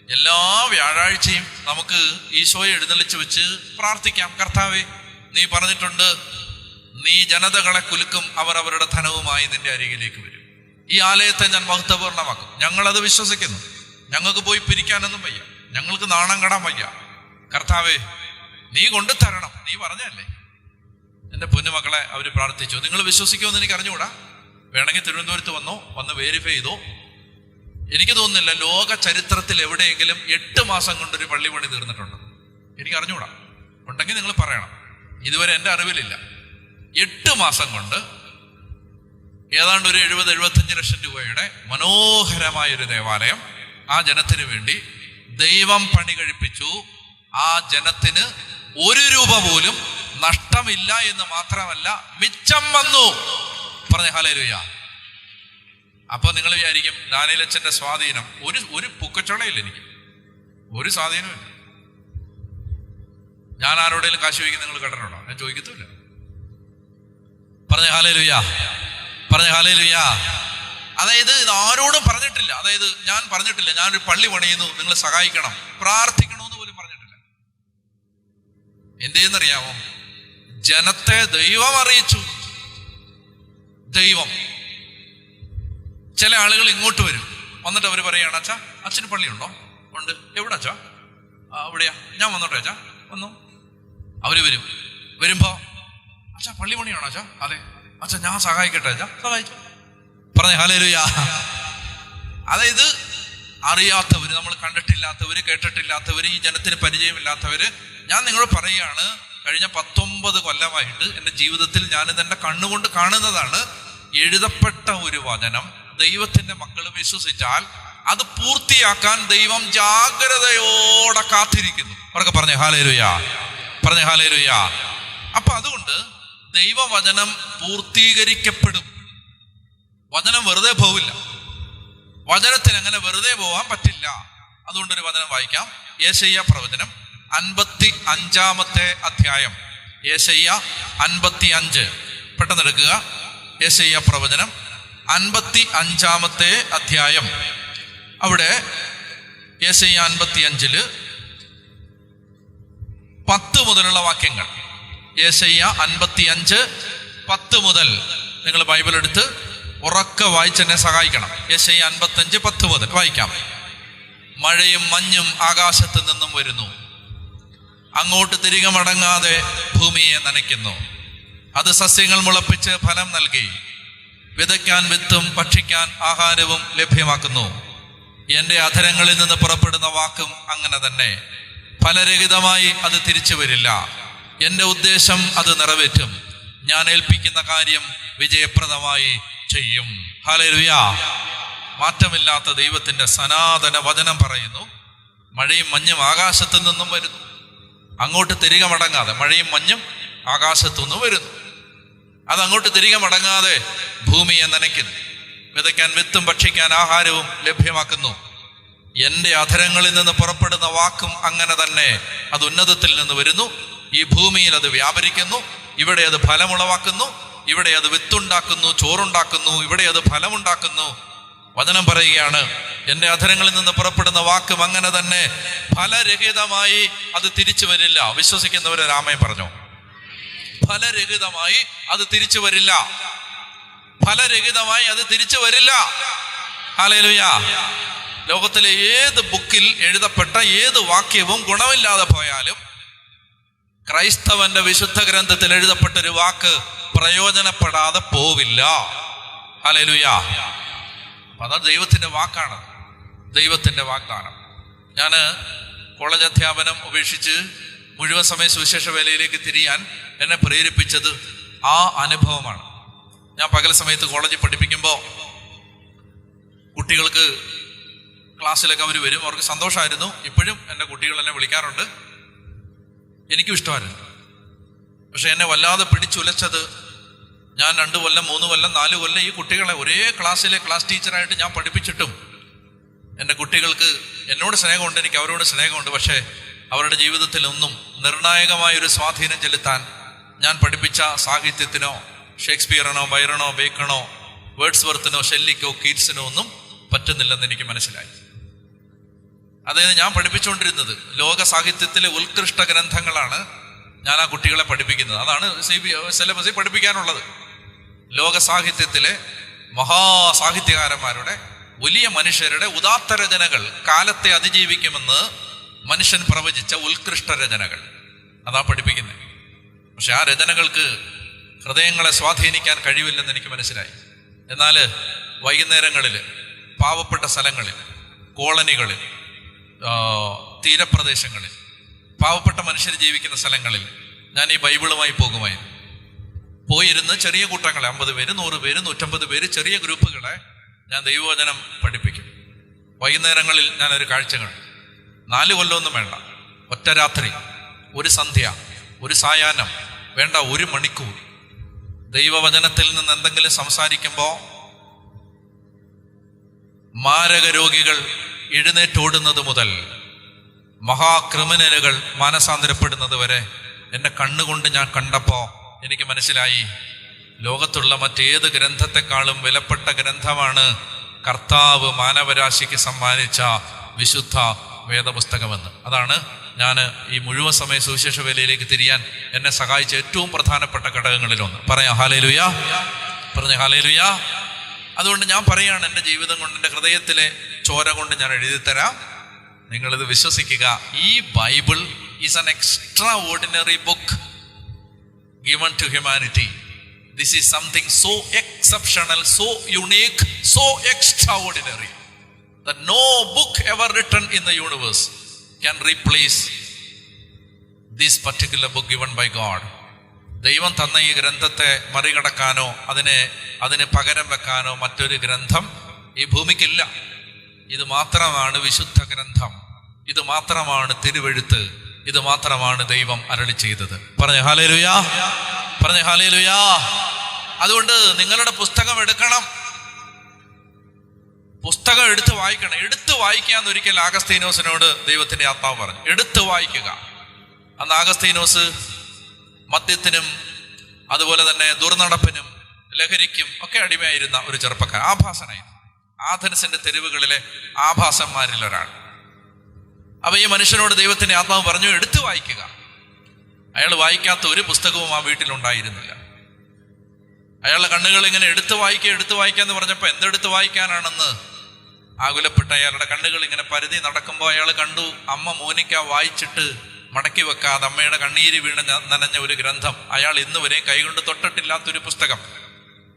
എല്ലാ വ്യാഴാഴ്ചയും നമുക്ക് ഈശോയെ എഴുന്നള്ളിച്ച് വെച്ച് പ്രാർത്ഥിക്കാം. കർത്താവേ, നീ പറഞ്ഞിട്ടുണ്ട്, നീ ജനതകളെ കുലുക്കും, അവർ അവരുടെ ധനവുമായി നിന്റെ അരികിലേക്ക് വരും. ഈ ആലയത്തെ ഞാൻ മഹത്വപൂർണ്ണമാക്കും. ഞങ്ങളത് വിശ്വസിക്കുന്നു. ഞങ്ങൾക്ക് പോയി പിരിക്കാനൊന്നും വയ്യ, ഞങ്ങൾക്ക് നാണം കെടാൻ വയ്യ. കർത്താവേ, നീ കൊണ്ടു തരണം, നീ പറഞ്ഞല്ലേ. എൻ്റെ പൊന്നുമക്കളെ അവർ പ്രാർത്ഥിച്ചു. നിങ്ങൾ വിശ്വസിക്കുമെന്ന് എനിക്ക് അറിഞ്ഞുകൂടാ. വേണമെങ്കിൽ തിരുവനന്തപുരത്ത് വന്ന് വെരിഫൈ ചെയ്തോ. എനിക്ക് തോന്നുന്നില്ല ലോക ചരിത്രത്തിൽ എവിടെയെങ്കിലും 8 മാസം കൊണ്ടൊരു പള്ളി പണി തീർന്നിട്ടുണ്ട്. എനിക്ക് അറിഞ്ഞുകൂടാ. ഉണ്ടെങ്കിൽ നിങ്ങൾ പറയണം. ഇതുവരെ എൻ്റെ അറിവിലില്ല. 8 മാസം കൊണ്ട് ഏതാണ്ട് ഒരു 70-75 ലക്ഷം രൂപയുടെ മനോഹരമായൊരു ദേവാലയം ആ ജനത്തിന് വേണ്ടി ദൈവം പണി കഴിപ്പിച്ചു. ആ ജനത്തിന് 1 രൂപ പോലും നഷ്ടമില്ല എന്ന് മാത്രമല്ല, മിച്ചം വന്നു. പറഞ്ഞ ഹല്ലേലൂയ. അപ്പൊ നിങ്ങൾ വിചാരിക്കും, ദാനിയേലച്ചന്റെ സ്വാധീനം. ഒരു പുക്കച്ചോളയില്ല, എനിക്ക് ഒരു സ്വാധീനമില്ല. ഞാൻ ആരോടെങ്കിലും കാശ് ചോദിക്കുന്നത് നിങ്ങൾ കേട്ടിട്ടുണ്ടോ? ഞാൻ ചോദിക്കത്തില്ല. പറഞ്ഞ ഹല്ലേലൂയ, പറഞ്ഞ ഹല്ലേലൂയ. അതായത് ഇത് ആരോടും പറഞ്ഞിട്ടില്ല. അതായത് ഞാൻ പറഞ്ഞിട്ടില്ല, ഞാനൊരു പള്ളി പണിയുന്നു, നിങ്ങൾ സഹായിക്കണം, പ്രാർത്ഥിക്കണമെന്ന് പോലും പറഞ്ഞിട്ടില്ല. എന്തെന്നറിയാമോ? ജനത്തെ ദൈവം അറിയിച്ചു. ദൈവം. ചില ആളുകൾ ഇങ്ങോട്ട് വരും, വന്നിട്ട് അവർ പറയുകയാണ്, അച്ഛാ അച്ഛന് പള്ളിയുണ്ടോ? ഉണ്ട്. എവിടെ അച്ഛാ? അവിടെയാ. ഞാൻ വന്നോട്ടെ അച്ഛാ? വന്നു. അവര് വരുമ്പോ, അച്ഛാ പള്ളി പണിയാണോ അച്ഛാ? അതെ. അച്ഛാ ഞാൻ സഹായിക്കട്ടെ അച്ഛാ? സഹായിച്ചു. പറഞ്ഞേ ഹല്ലേലൂയ. അതായത് അറിയാത്തവര്, നമ്മൾ കണ്ടിട്ടില്ലാത്തവര്, കേട്ടിട്ടില്ലാത്തവര്, ഈ ജനത്തിന് പരിചയമില്ലാത്തവര്. ഞാൻ നിങ്ങളോട് പറയുകയാണ്, കഴിഞ്ഞ 19 കൊല്ലമായിട്ട് എൻ്റെ ജീവിതത്തിൽ ഞാനിത് എൻ്റെ കണ്ണുകൊണ്ട് കാണുന്നതാണ്. എഴുതപ്പെട്ട ഒരു വചനം ദൈവത്തിന്റെ മക്കൾ വിശ്വസിച്ചാൽ അത് പൂർത്തിയാക്കാൻ ദൈവം ജാഗ്രതയോടെ കാത്തിരിക്കുന്നു. അവരൊക്കെ പറഞ്ഞേ ഹല്ലേലൂയ, പറഞ്ഞേ ഹല്ലേലൂയ. അപ്പൊ അതുകൊണ്ട് ദൈവവചനം പൂർത്തീകരിക്കപ്പെടും. വചനം വെറുതെ പോവില്ല. വചനത്തിന് അങ്ങനെ വെറുതെ പോവാൻ പറ്റില്ല. അതുകൊണ്ടൊരു വചനം വായിക്കാം. യെശയ്യാ പ്രവചനം 55-ാമത്തെ അധ്യായം. യെശയ്യാ 55. പെട്ടെന്ന് എടുക്കുക. യെശയ്യാ പ്രവചനം 55-ാമത്തെ അധ്യായം. അവിടെ യെശയ്യാ 55 10 മുതലുള്ള വാക്യങ്ങൾ. യെശയ്യാ 55 10 മുതൽ. നിങ്ങൾ ബൈബിൾ എടുത്ത് ഉറക്കെ വായിച്ചെന്നെ സഹായിക്കണം. യെശയ്യാ 55 10 മുതൽ വായിക്കാം. മഴയും മഞ്ഞും ആകാശത്ത് നിന്നും വരുന്നു, അങ്ങോട്ട് തിരികെ മടങ്ങാതെ ഭൂമിയെ നനയ്ക്കുന്നു. അത് സസ്യങ്ങൾ മുളപ്പിച്ച് ഫലം നൽകി, വിതയ്ക്കാൻ വിത്തും ഭക്ഷിക്കാൻ ആഹാരവും ലഭ്യമാക്കുന്നു. എൻ്റെ അധരങ്ങളിൽ നിന്ന് പുറപ്പെടുന്ന വാക്കും അങ്ങനെ തന്നെ. ഫലരഹിതമായി അത് തിരിച്ചു വരില്ല. എൻ്റെ ഉദ്ദേശം അത് നിറവേറ്റും. ഞാൻ ഏൽപ്പിക്കുന്ന കാര്യം വിജയപ്രദമായി ചെയ്യും. ഹല്ലേലൂയ. മാറ്റമില്ലാത്ത ദൈവത്തിന്റെ സനാതന വചനം പറയുന്നു, മഴയും മഞ്ഞും ആകാശത്തു നിന്നും വരുന്നു, അങ്ങോട്ട് തിരികെ മടങ്ങാതെ. മഴയും മഞ്ഞും ആകാശത്തു നിന്നും വരുന്നു, അത് അങ്ങോട്ട് തിരികെ മടങ്ങാതെ ഭൂമിയെ നനയ്ക്കുന്നു. വിതയ്ക്കാൻ വിത്തും ഭക്ഷിക്കാൻ ആഹാരവും ലഭ്യമാക്കുന്നു. എൻ്റെ അധരങ്ങളിൽ നിന്ന് പുറപ്പെടുന്ന വാക്കും അങ്ങനെ തന്നെ. അത് ഉന്നതത്തിൽ നിന്ന് വരുന്നു, ഈ ഭൂമിയിൽ അത് വ്യാപരിക്കുന്നു. ഇവിടെ അത് ഫലമുളവാക്കുന്നു, ഇവിടെ അത് വിത്തുണ്ടാക്കുന്നു, ചോറുണ്ടാക്കുന്നു, ഇവിടെ അത് ഫലമുണ്ടാക്കുന്നു. വചനം പറയുകയാണ്, എൻ്റെ അധരങ്ങളിൽ നിന്ന് പുറപ്പെടുന്ന വാക്കും അങ്ങനെ തന്നെ. ഫലരഹിതമായി അത് തിരിച്ചു വരില്ല. വിശ്വസിക്കുന്നവരെ രാമൻ പറഞ്ഞു, ഫലരഹിതമായി അത് തിരിച്ചു വരില്ല. ഫലരഹിതമായി അത് തിരിച്ചു വരില്ല. ഹല്ലേലൂയ. ലോകത്തിലെ ഏത് ബുക്കിൽ എഴുതപ്പെട്ട ഏത് വാക്യവും ഗുണമില്ലാതെ പോയാലും ക്രൈസ്തവന്റെ വിശുദ്ധ ഗ്രന്ഥത്തിൽ എഴുതപ്പെട്ടൊരു വാക്ക് പ്രയോജനപ്പെടാതെ പോവില്ല. ഹല്ലേലൂയ. അതാണ് ദൈവത്തിന്റെ വാക്കാണ്, ദൈവത്തിന്റെ വാഗ്ദാനം. ഞാൻ കോളേജ് അധ്യാപനം ഉപേക്ഷിച്ച് മുഴുവൻ സമയ സുവിശേഷ വേലയിലേക്ക് തിരിയാൻ എന്നെ പ്രേരിപ്പിച്ചത് ആ അനുഭവമാണ്. ഞാൻ പകൽ സമയത്ത് കോളേജിൽ പഠിപ്പിക്കുമ്പോൾ കുട്ടികൾക്ക് ക്ലാസ്സിലൊക്കെ അവർ വരും, അവർക്ക് സന്തോഷമായിരുന്നു. ഇപ്പോഴും എൻ്റെ കുട്ടികൾ എന്നെ വിളിക്കാറുണ്ട്, എനിക്കും ഇഷ്ടമായിരുന്നു. പക്ഷെ എന്നെ വല്ലാതെ പിടിച്ചുലച്ചത്, ഞാൻ 2 കൊല്ലം 3 കൊല്ലം 4 കൊല്ലം ഈ കുട്ടികളെ ഒരേ ക്ലാസ്സിലെ ക്ലാസ് ടീച്ചറായിട്ട് ഞാൻ പഠിപ്പിച്ചിട്ടും എൻ്റെ കുട്ടികൾക്ക് എന്നോട് സ്നേഹമുണ്ട്, എനിക്ക് അവരോട് സ്നേഹമുണ്ട്. പക്ഷേ അവരുടെ ജീവിതത്തിലൊന്നും നിർണായകമായൊരു സ്വാധീനം ചെലുത്താൻ ഞാൻ പഠിപ്പിച്ച സാഹിത്യത്തിനോ ഷേക്സ്പിയറിനോ ബൈറണോ ബേക്കണോ വേർഡ്സ്വർത്തിനോ ഷെല്ലിക്കോ കീറ്റ്സിനോ ഒന്നും പറ്റുന്നില്ലെന്ന് എനിക്ക് മനസ്സിലായി. അതായത് ഞാൻ പഠിപ്പിച്ചുകൊണ്ടിരുന്നത് ലോക സാഹിത്യത്തിലെ ഉത്കൃഷ്ട ഗ്രന്ഥങ്ങളാണ് ഞാൻ ആ കുട്ടികളെ പഠിപ്പിക്കുന്നത്. അതാണ് സിലബസിൽ പഠിപ്പിക്കാനുള്ളത്. ലോക സാഹിത്യത്തിലെ മഹാസാഹിത്യകാരന്മാരുടെ, വലിയ മനുഷ്യരുടെ ഉദാത്ത രചനകൾ, കാലത്തെ അതിജീവിക്കുമെന്ന് മനുഷ്യൻ പ്രവചിച്ച ഉത്കൃഷ്ട രചനകൾ, അതാ പഠിപ്പിക്കുന്നത്. പക്ഷെ ആ രചനകൾക്ക് ഹൃദയങ്ങളെ സ്വാധീനിക്കാൻ കഴിവില്ലെന്ന് എനിക്ക് മനസ്സിലായി. എന്നാൽ വൈകുന്നേരങ്ങളിൽ പാവപ്പെട്ട സ്ഥലങ്ങളിൽ, കോളനികളിൽ, തീരപ്രദേശങ്ങളിൽ, പാവപ്പെട്ട മനുഷ്യർ ജീവിക്കുന്ന സ്ഥലങ്ങളിൽ ഞാൻ ഈ ബൈബിളുമായി പോകുമായിരുന്നു. പോയിരുന്ന് ചെറിയ കൂട്ടങ്ങളെ 50 പേര് 100 പേര് 150 പേര് ചെറിയ ഗ്രൂപ്പുകളെ ഞാൻ ദൈവവചനം പഠിപ്പിക്കും. വൈകുന്നേരങ്ങളിൽ ഞാനൊരു കാഴ്ച കണ്ടു. 4 കൊല്ലമൊന്നും വേണ്ട, ഒറ്റ രാത്രി, ഒരു സന്ധ്യ, ഒരു സായാഹ്നം വേണ്ട, 1 മണിക്കൂർ ദൈവവചനത്തിൽ നിന്ന് എന്തെങ്കിലും സംസാരിക്കുമ്പോൾ മാരക രോഗികൾ എഴുന്നേറ്റോടുന്നത് മുതൽ മഹാക്രിമിനലുകൾ മാനസാന്തരപ്പെടുന്നത് വരെ എൻ്റെ കണ്ണുകൊണ്ട് ഞാൻ കണ്ടപ്പോൾ എനിക്ക് മനസ്സിലായി, ലോകത്തുള്ള മറ്റേത് ഗ്രന്ഥത്തെക്കാളും വിലപ്പെട്ട ഗ്രന്ഥമാണ് കർത്താവ് മാനവരാശിക്ക് സമ്മാനിച്ച വിശുദ്ധ വേദപുസ്തകമെന്ന്. അതാണ് ഞാൻ ഈ മുഴുവൻ സമയ സുവിശേഷ വേലയിലേക്ക് തിരിയാൻ എന്നെ സഹായിച്ച ഏറ്റവും പ്രധാനപ്പെട്ട ഘടകങ്ങളിലൊന്ന്. പറയാം ഹല്ലേലൂയ, പറഞ്ഞ ഹല്ലേലൂയ. അതുകൊണ്ട് ഞാൻ പറയാണ്, എൻ്റെ ജീവിതം കൊണ്ട്, എൻ്റെ ഹൃദയത്തിലെ ചോര കൊണ്ട് ഞാൻ എഴുതിത്തരാം, നിങ്ങളിത് വിശ്വസിക്കുക. ഈ Bible is an extra ordinary book given to humanity. This is something so exceptional, so unique, so extraordinary that no book ever written in the universe can replace this particular book given by God. ദൈവം തന്ന ഈ ഗ്രന്ഥത്തെ മറികടക്കാനോ അതിന് പകരം വെക്കാനോ മറ്റൊരു ഗ്രന്ഥം ഈ ഭൂമിക്കില്ല. ഇത് മാത്രമാണ് വിശുദ്ധ ഗ്രന്ഥം, ഇത് മാത്രമാണ് തിരുവെഴുത്ത്, ഇത് മാത്രമാണ് ദൈവം അരുളി ചെയ്തത്. പറഞ്ഞ ഹല്ലേലൂയ, പറഞ്ഞ ഹല്ലേലൂയ. അതുകൊണ്ട് നിങ്ങളുടെ പുസ്തകം എടുക്കണം, പുസ്തകം എടുത്ത് വായിക്കണം. എടുത്ത് വായിക്കാന്ന് ഒരിക്കൽ ആഗസ്തീനോസിനോട് ദൈവത്തിന്റെ ആത്മാവ് പറഞ്ഞു, എടുത്ത് വായിക്കുക. അന്ന് ആഗസ്തീനോസ് മദ്യത്തിനും അതുപോലെ തന്നെ ദുർനടപ്പിനും ലഹരിക്കും ഒക്കെ അടിമയായിരുന്ന ഒരു ചെറുപ്പക്കാരൻ, ആഭാസനായിരുന്നു. ആഥൻസിന്റെ തെരുവുകളിലെ ആഭാസന്മാരിൽ ഒരാൾ. അപ്പൊ ഈ മനുഷ്യനോട് ദൈവത്തിന്റെ ആത്മാവ് പറഞ്ഞു, എടുത്തു വായിക്കുക. അയാൾ വായിക്കാത്ത ഒരു പുസ്തകവും ആ വീട്ടിലുണ്ടായിരുന്നില്ല. അയാളുടെ കണ്ണുകൾ ഇങ്ങനെ എടുത്തു വായിക്കാന്ന് പറഞ്ഞപ്പോ എന്തെടുത്ത് വായിക്കാനാണെന്ന് ആകുലപ്പെട്ട അയാളുടെ കണ്ണുകൾ ഇങ്ങനെ പരതി നടക്കുമ്പോൾ അയാൾ കണ്ടു, അമ്മ മോനിക്ക വായിച്ചിട്ട് മടക്കി വെക്കാതെ അമ്മയുടെ കണ്ണീര് വീണ് നനഞ്ഞ ഒരു ഗ്രന്ഥം. അയാൾ ഇന്ന് വരെ കൈകൊണ്ട് തൊട്ടിട്ടില്ലാത്തൊരു പുസ്തകം.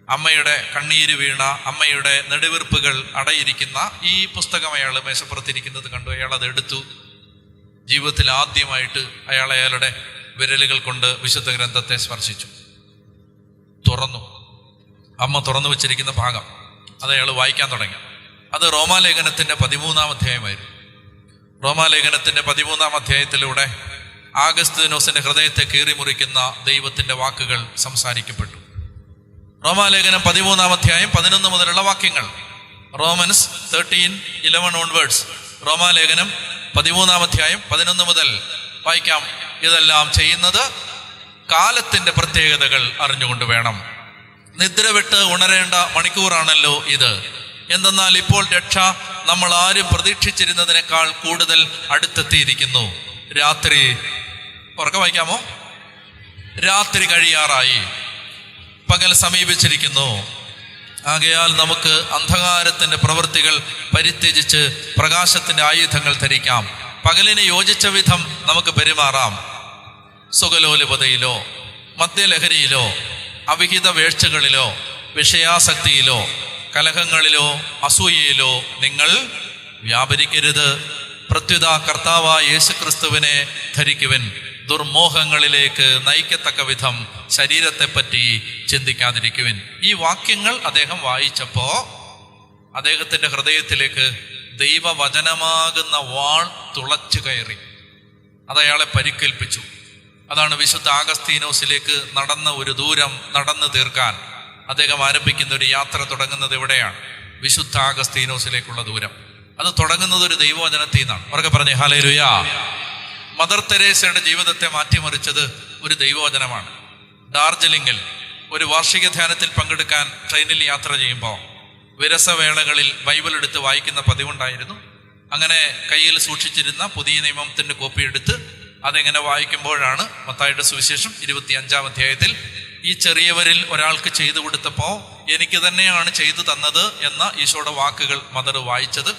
അമ്മയുടെ കണ്ണീര് വീണ, അമ്മയുടെ നെടുവീർപ്പുകൾ അടയിരിക്കുന്ന ഈ പുസ്തകം അയാൾ മേശപ്പുറത്തിരിക്കുന്നത് കണ്ടു. അയാൾ അത് എടുത്തു. ജീവിതത്തിൽ ആദ്യമായിട്ട് അയാളുടെ വിരലുകൾ കൊണ്ട് വിശുദ്ധ ഗ്രന്ഥത്തെ സ്പർശിച്ചു. തുറന്നു. അമ്മ തുറന്നു വെച്ചിരിക്കുന്ന ഭാഗം അത് അയാൾ വായിക്കാൻ തുടങ്ങി. അത് റോമാലേഖനത്തിന്റെ 13-ാം അധ്യായമായിരുന്നു. റോമാലേഖനത്തിന്റെ 13-ാം അധ്യായത്തിലൂടെ ആഗസ്തീനോസിന്റെ ഹൃദയത്തെ കീറിമുറിക്കുന്ന ദൈവത്തിന്റെ വാക്കുകൾ സംസാരിക്കപ്പെട്ടു. റോമാലേഖനം 13-ാം അധ്യായം 11 മുതലുള്ള വാക്യങ്ങൾ. Romans 13:11 onwards. റോമാലേഖനം 13-ാം അധ്യായം 11 മുതൽ വായിക്കാം. ഇതെല്ലാം ചെയ്യുന്നത് കാലത്തിന്റെ പ്രത്യേകതകൾ അറിഞ്ഞുകൊണ്ട് വേണം. നിദ്ര വിട്ട് ഉണരേണ്ട മണിക്കൂറാണല്ലോ ഇത്. എന്തെന്നാൽ ഇപ്പോൾ രക്ഷ നമ്മൾ ആരും പ്രതീക്ഷിച്ചിരുന്നതിനേക്കാൾ കൂടുതൽ അടുത്തെത്തിയിരിക്കുന്നു. രാത്രി, ഉറക്കെ വായിക്കാമോ? രാത്രി കഴിയാറായി, പകൽ സമീപിച്ചിരിക്കുന്നു. ആകയാൽ നമുക്ക് അന്ധകാരത്തിന്റെ പ്രവൃത്തികൾ പരിത്യജിച്ച് പ്രകാശത്തിന്റെ ആയുധങ്ങൾ ധരിക്കാം. പകലിന് യോജിച്ച വിധം നമുക്ക് പെരുമാറാം. സുഖലോലുപതയിലോ മദ്യലഹരിയിലോ അവിഹിത വേഴ്ചകളിലോ വിഷയാസക്തിയിലോ കലഹങ്ങളിലോ അസൂയയിലോ നിങ്ങൾ വ്യാപരിക്കരുത്. പ്രത്യുത കർത്താവായ യേശുക്രിസ്തുവിനെ ധരിക്കുവിൻ. ദുർമോഹങ്ങളിലേക്ക് നയിക്കത്തക്ക വിധം ശരീരത്തെപ്പറ്റി ചിന്തിക്കാതിരിക്കുവിൻ. ഈ വാക്യങ്ങൾ അദ്ദേഹം വായിച്ചപ്പോ അദ്ദേഹത്തിന്റെ ഹൃദയത്തിലേക്ക് ദൈവവചനമാകുന്ന വാൾ തുളച്ചു കയറി. അതയാളെ പരിക്കേൽപ്പിച്ചു. അതാണ് വിശുദ്ധ ആഗസ്തീനോസിലേക്ക് നടന്ന ഒരു ദൂരം നടന്നു തീർക്കാൻ അദ്ദേഹം ആരംഭിക്കുന്ന ഒരു യാത്ര തുടങ്ങുന്നത് എവിടെയാണ്? വിശുദ്ധ ആഗസ്തീനോസിലേക്കുള്ള ദൂരം. അത് തുടങ്ങുന്നത് ഒരു ദൈവവചനത്തിൽ നിന്നാണ്. അവർക്ക് പറഞ്ഞേ ഹല്ലേലൂയാ. മദർ തെരേസയുടെ ജീവിതത്തെ മാറ്റിമറിച്ചത് ഒരു ദൈവവചനമാണ്. ഡാർജിലിംഗിൽ ഒരു വാർഷിക ധ്യാനത്തിൽ പങ്കെടുക്കാൻ ട്രെയിനിൽ യാത്ര ചെയ്യുമ്പോൾ വിരസവേളകളിൽ ബൈബിൾ എടുത്ത് വായിക്കുന്ന പതിവുണ്ടായിരുന്നു. അങ്ങനെ കയ്യിൽ സൂക്ഷിച്ചിരുന്ന പുതിയ നിയമത്തിന്റെ കോപ്പി എടുത്ത് അതെങ്ങനെ വായിക്കുമ്പോഴാണ് മത്തായിയുടെ സുവിശേഷം 25-ാം അധ്യായത്തിൽ ഈ ചെറിയവരിൽ ഒരാൾക്ക് ചെയ്തു കൊടുത്തപ്പോൾ എനിക്ക് തന്നെയാണ് ചെയ്തു തന്നത് എന്ന ഈശോയുടെ വാക്കുകൾ മദർ വായിച്ചത്.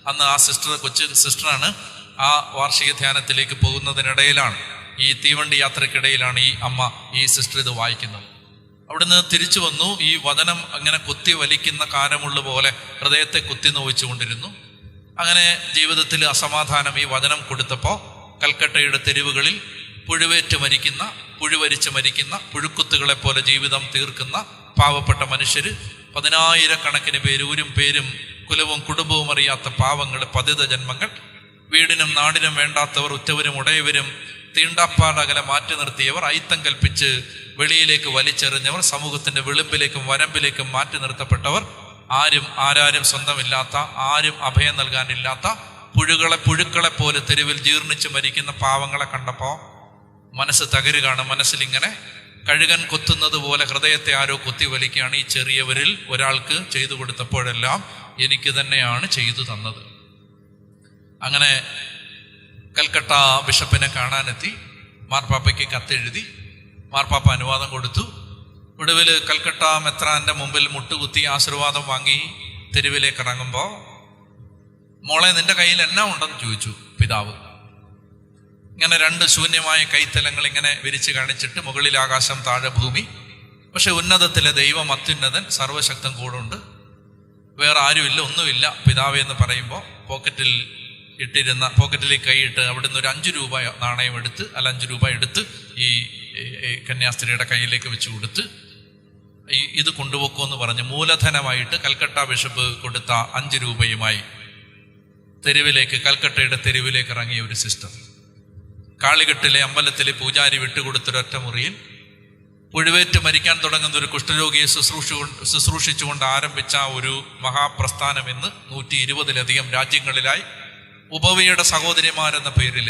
അന്ന് ആ കൊച്ചു സിസ്റ്ററാണ്. ആ വാർഷിക ധ്യാനത്തിലേക്ക് പോകുന്നതിനിടയിലാണ്, ഈ തീവണ്ടി യാത്രക്കിടയിലാണ് ഈ അമ്മ, ഈ സിസ്റ്റർ ഇത് വായിക്കുന്നത്. അവിടുന്ന് തിരിച്ചു വന്നു. ഈ വചനം അങ്ങനെ കുത്തി വലിക്കുന്ന കാരമുള്ള പോലെ ഹൃദയത്തെ കുത്തി നോവിച്ചു കൊണ്ടിരുന്നു. അങ്ങനെ ജീവിതത്തിൽ അസമാധാനം ഈ വചനം കൊടുത്തപ്പോൾ കൽക്കട്ടയുടെ തെരുവുകളിൽ പുഴുവരിച്ച് മരിക്കുന്ന പുഴുക്കുത്തുകളെ പോലെ ജീവിതം തീർക്കുന്ന പാവപ്പെട്ട മനുഷ്യര്, 10,000-കണക്കിന് പേര്, ഊരും പേരും കുലവും കുടുംബവും അറിയാത്ത പാവങ്ങൾ, പതിത ജന്മങ്ങൾ, വീടിനും നാടിനും വേണ്ടാത്തവർ, ഉറ്റവരും ഉടയവരും, തീണ്ടാപ്പാടകലെ മാറ്റി നിർത്തിയവർ, അയിത്തം കൽപ്പിച്ച് വെളിയിലേക്ക് വലിച്ചെറിഞ്ഞവർ, സമൂഹത്തിന്റെ വിളിമ്പിലേക്കും വരമ്പിലേക്കും മാറ്റി നിർത്തപ്പെട്ടവർ, ആരാരും സ്വന്തമില്ലാത്ത, ആരും അഭയം നൽകാനില്ലാത്ത പുഴുക്കളെ പോലെ തെരുവിൽ ജീർണിച്ച് മരിക്കുന്ന പാവങ്ങളെ കണ്ടപ്പോൾ മനസ്സ് തകരുകയാണ്. മനസ്സിലിങ്ങനെ കഴുകൻ കൊത്തുന്നത് പോലെ ഹൃദയത്തെ ആരോ കുത്തി വലിക്കുകയാണ്. ഈ ചെറിയവരിൽ ഒരാൾക്ക് ചെയ്തു കൊടുത്തപ്പോഴെല്ലാം എനിക്ക് തന്നെയാണ് ചെയ്തു തന്നത്. അങ്ങനെ കൽക്കട്ട ബിഷപ്പിനെ കാണാനെത്തി. മാർപ്പാപ്പയ്ക്ക് കത്തെഴുതി. മാർപ്പാപ്പ അനുവാദം കൊടുത്തു. ഒടുവിൽ കൽക്കട്ട മെത്രാന്റെ മുമ്പിൽ മുട്ടുകുത്തി ആശീർവാദം വാങ്ങി തെരുവിലേക്ക് ഇറങ്ങുമ്പോൾ, മോളെ നിന്റെ കയ്യിൽ എന്നാ ഉണ്ടെന്ന് ചോദിച്ചു പിതാവ്. ഇങ്ങനെ 2 ശൂന്യമായ കൈത്തലങ്ങൾ ഇങ്ങനെ വിരിച്ച് കാണിച്ചിട്ട്, മുകളിൽ ആകാശം താഴെ ഭൂമി, പക്ഷെ ഉന്നതത്തിലെ ദൈവം അത്യുന്നതൻ, സർവശക്തൻ കൂടുണ്ട്, വേറെ ആരുമില്ല, ഒന്നുമില്ല പിതാവേ എന്ന് പറയുമ്പോൾ പോക്കറ്റിലേക്ക് കൈയിട്ട് അവിടുന്ന് ഒരു 5 രൂപ നാണയം എടുത്ത്, 5 രൂപ എടുത്ത് ഈ കന്യാസ്ത്രീയുടെ കയ്യിലേക്ക് വെച്ച് കൊടുത്ത്, ഇത് കൊണ്ടുപോക്കുമെന്ന് പറഞ്ഞ് മൂലധനമായിട്ട് കൽക്കട്ട ബിഷപ്പ് കൊടുത്ത 5 രൂപയുമായി കൽക്കട്ടയുടെ തെരുവിലേക്ക് ഇറങ്ങിയ ഒരു സിസ്റ്റർ. കാളികെട്ടിലെ അമ്പലത്തിലെ പൂജാരി വിട്ടുകൊടുത്തൊരൊറ്റ മുറിയിൽ പുഴുവേറ്റ് മരിക്കാൻ തുടങ്ങുന്ന ഒരു കുഷ്ഠരോഗിയെ ശുശ്രൂഷിച്ചുകൊണ്ട് ആരംഭിച്ച ഒരു മഹാപ്രസ്ഥാനം ഇന്ന് 120-ലധികം രാജ്യങ്ങളിലായി ഉപവിയുടെ സഹോദരിമാരെന്ന പേരിൽ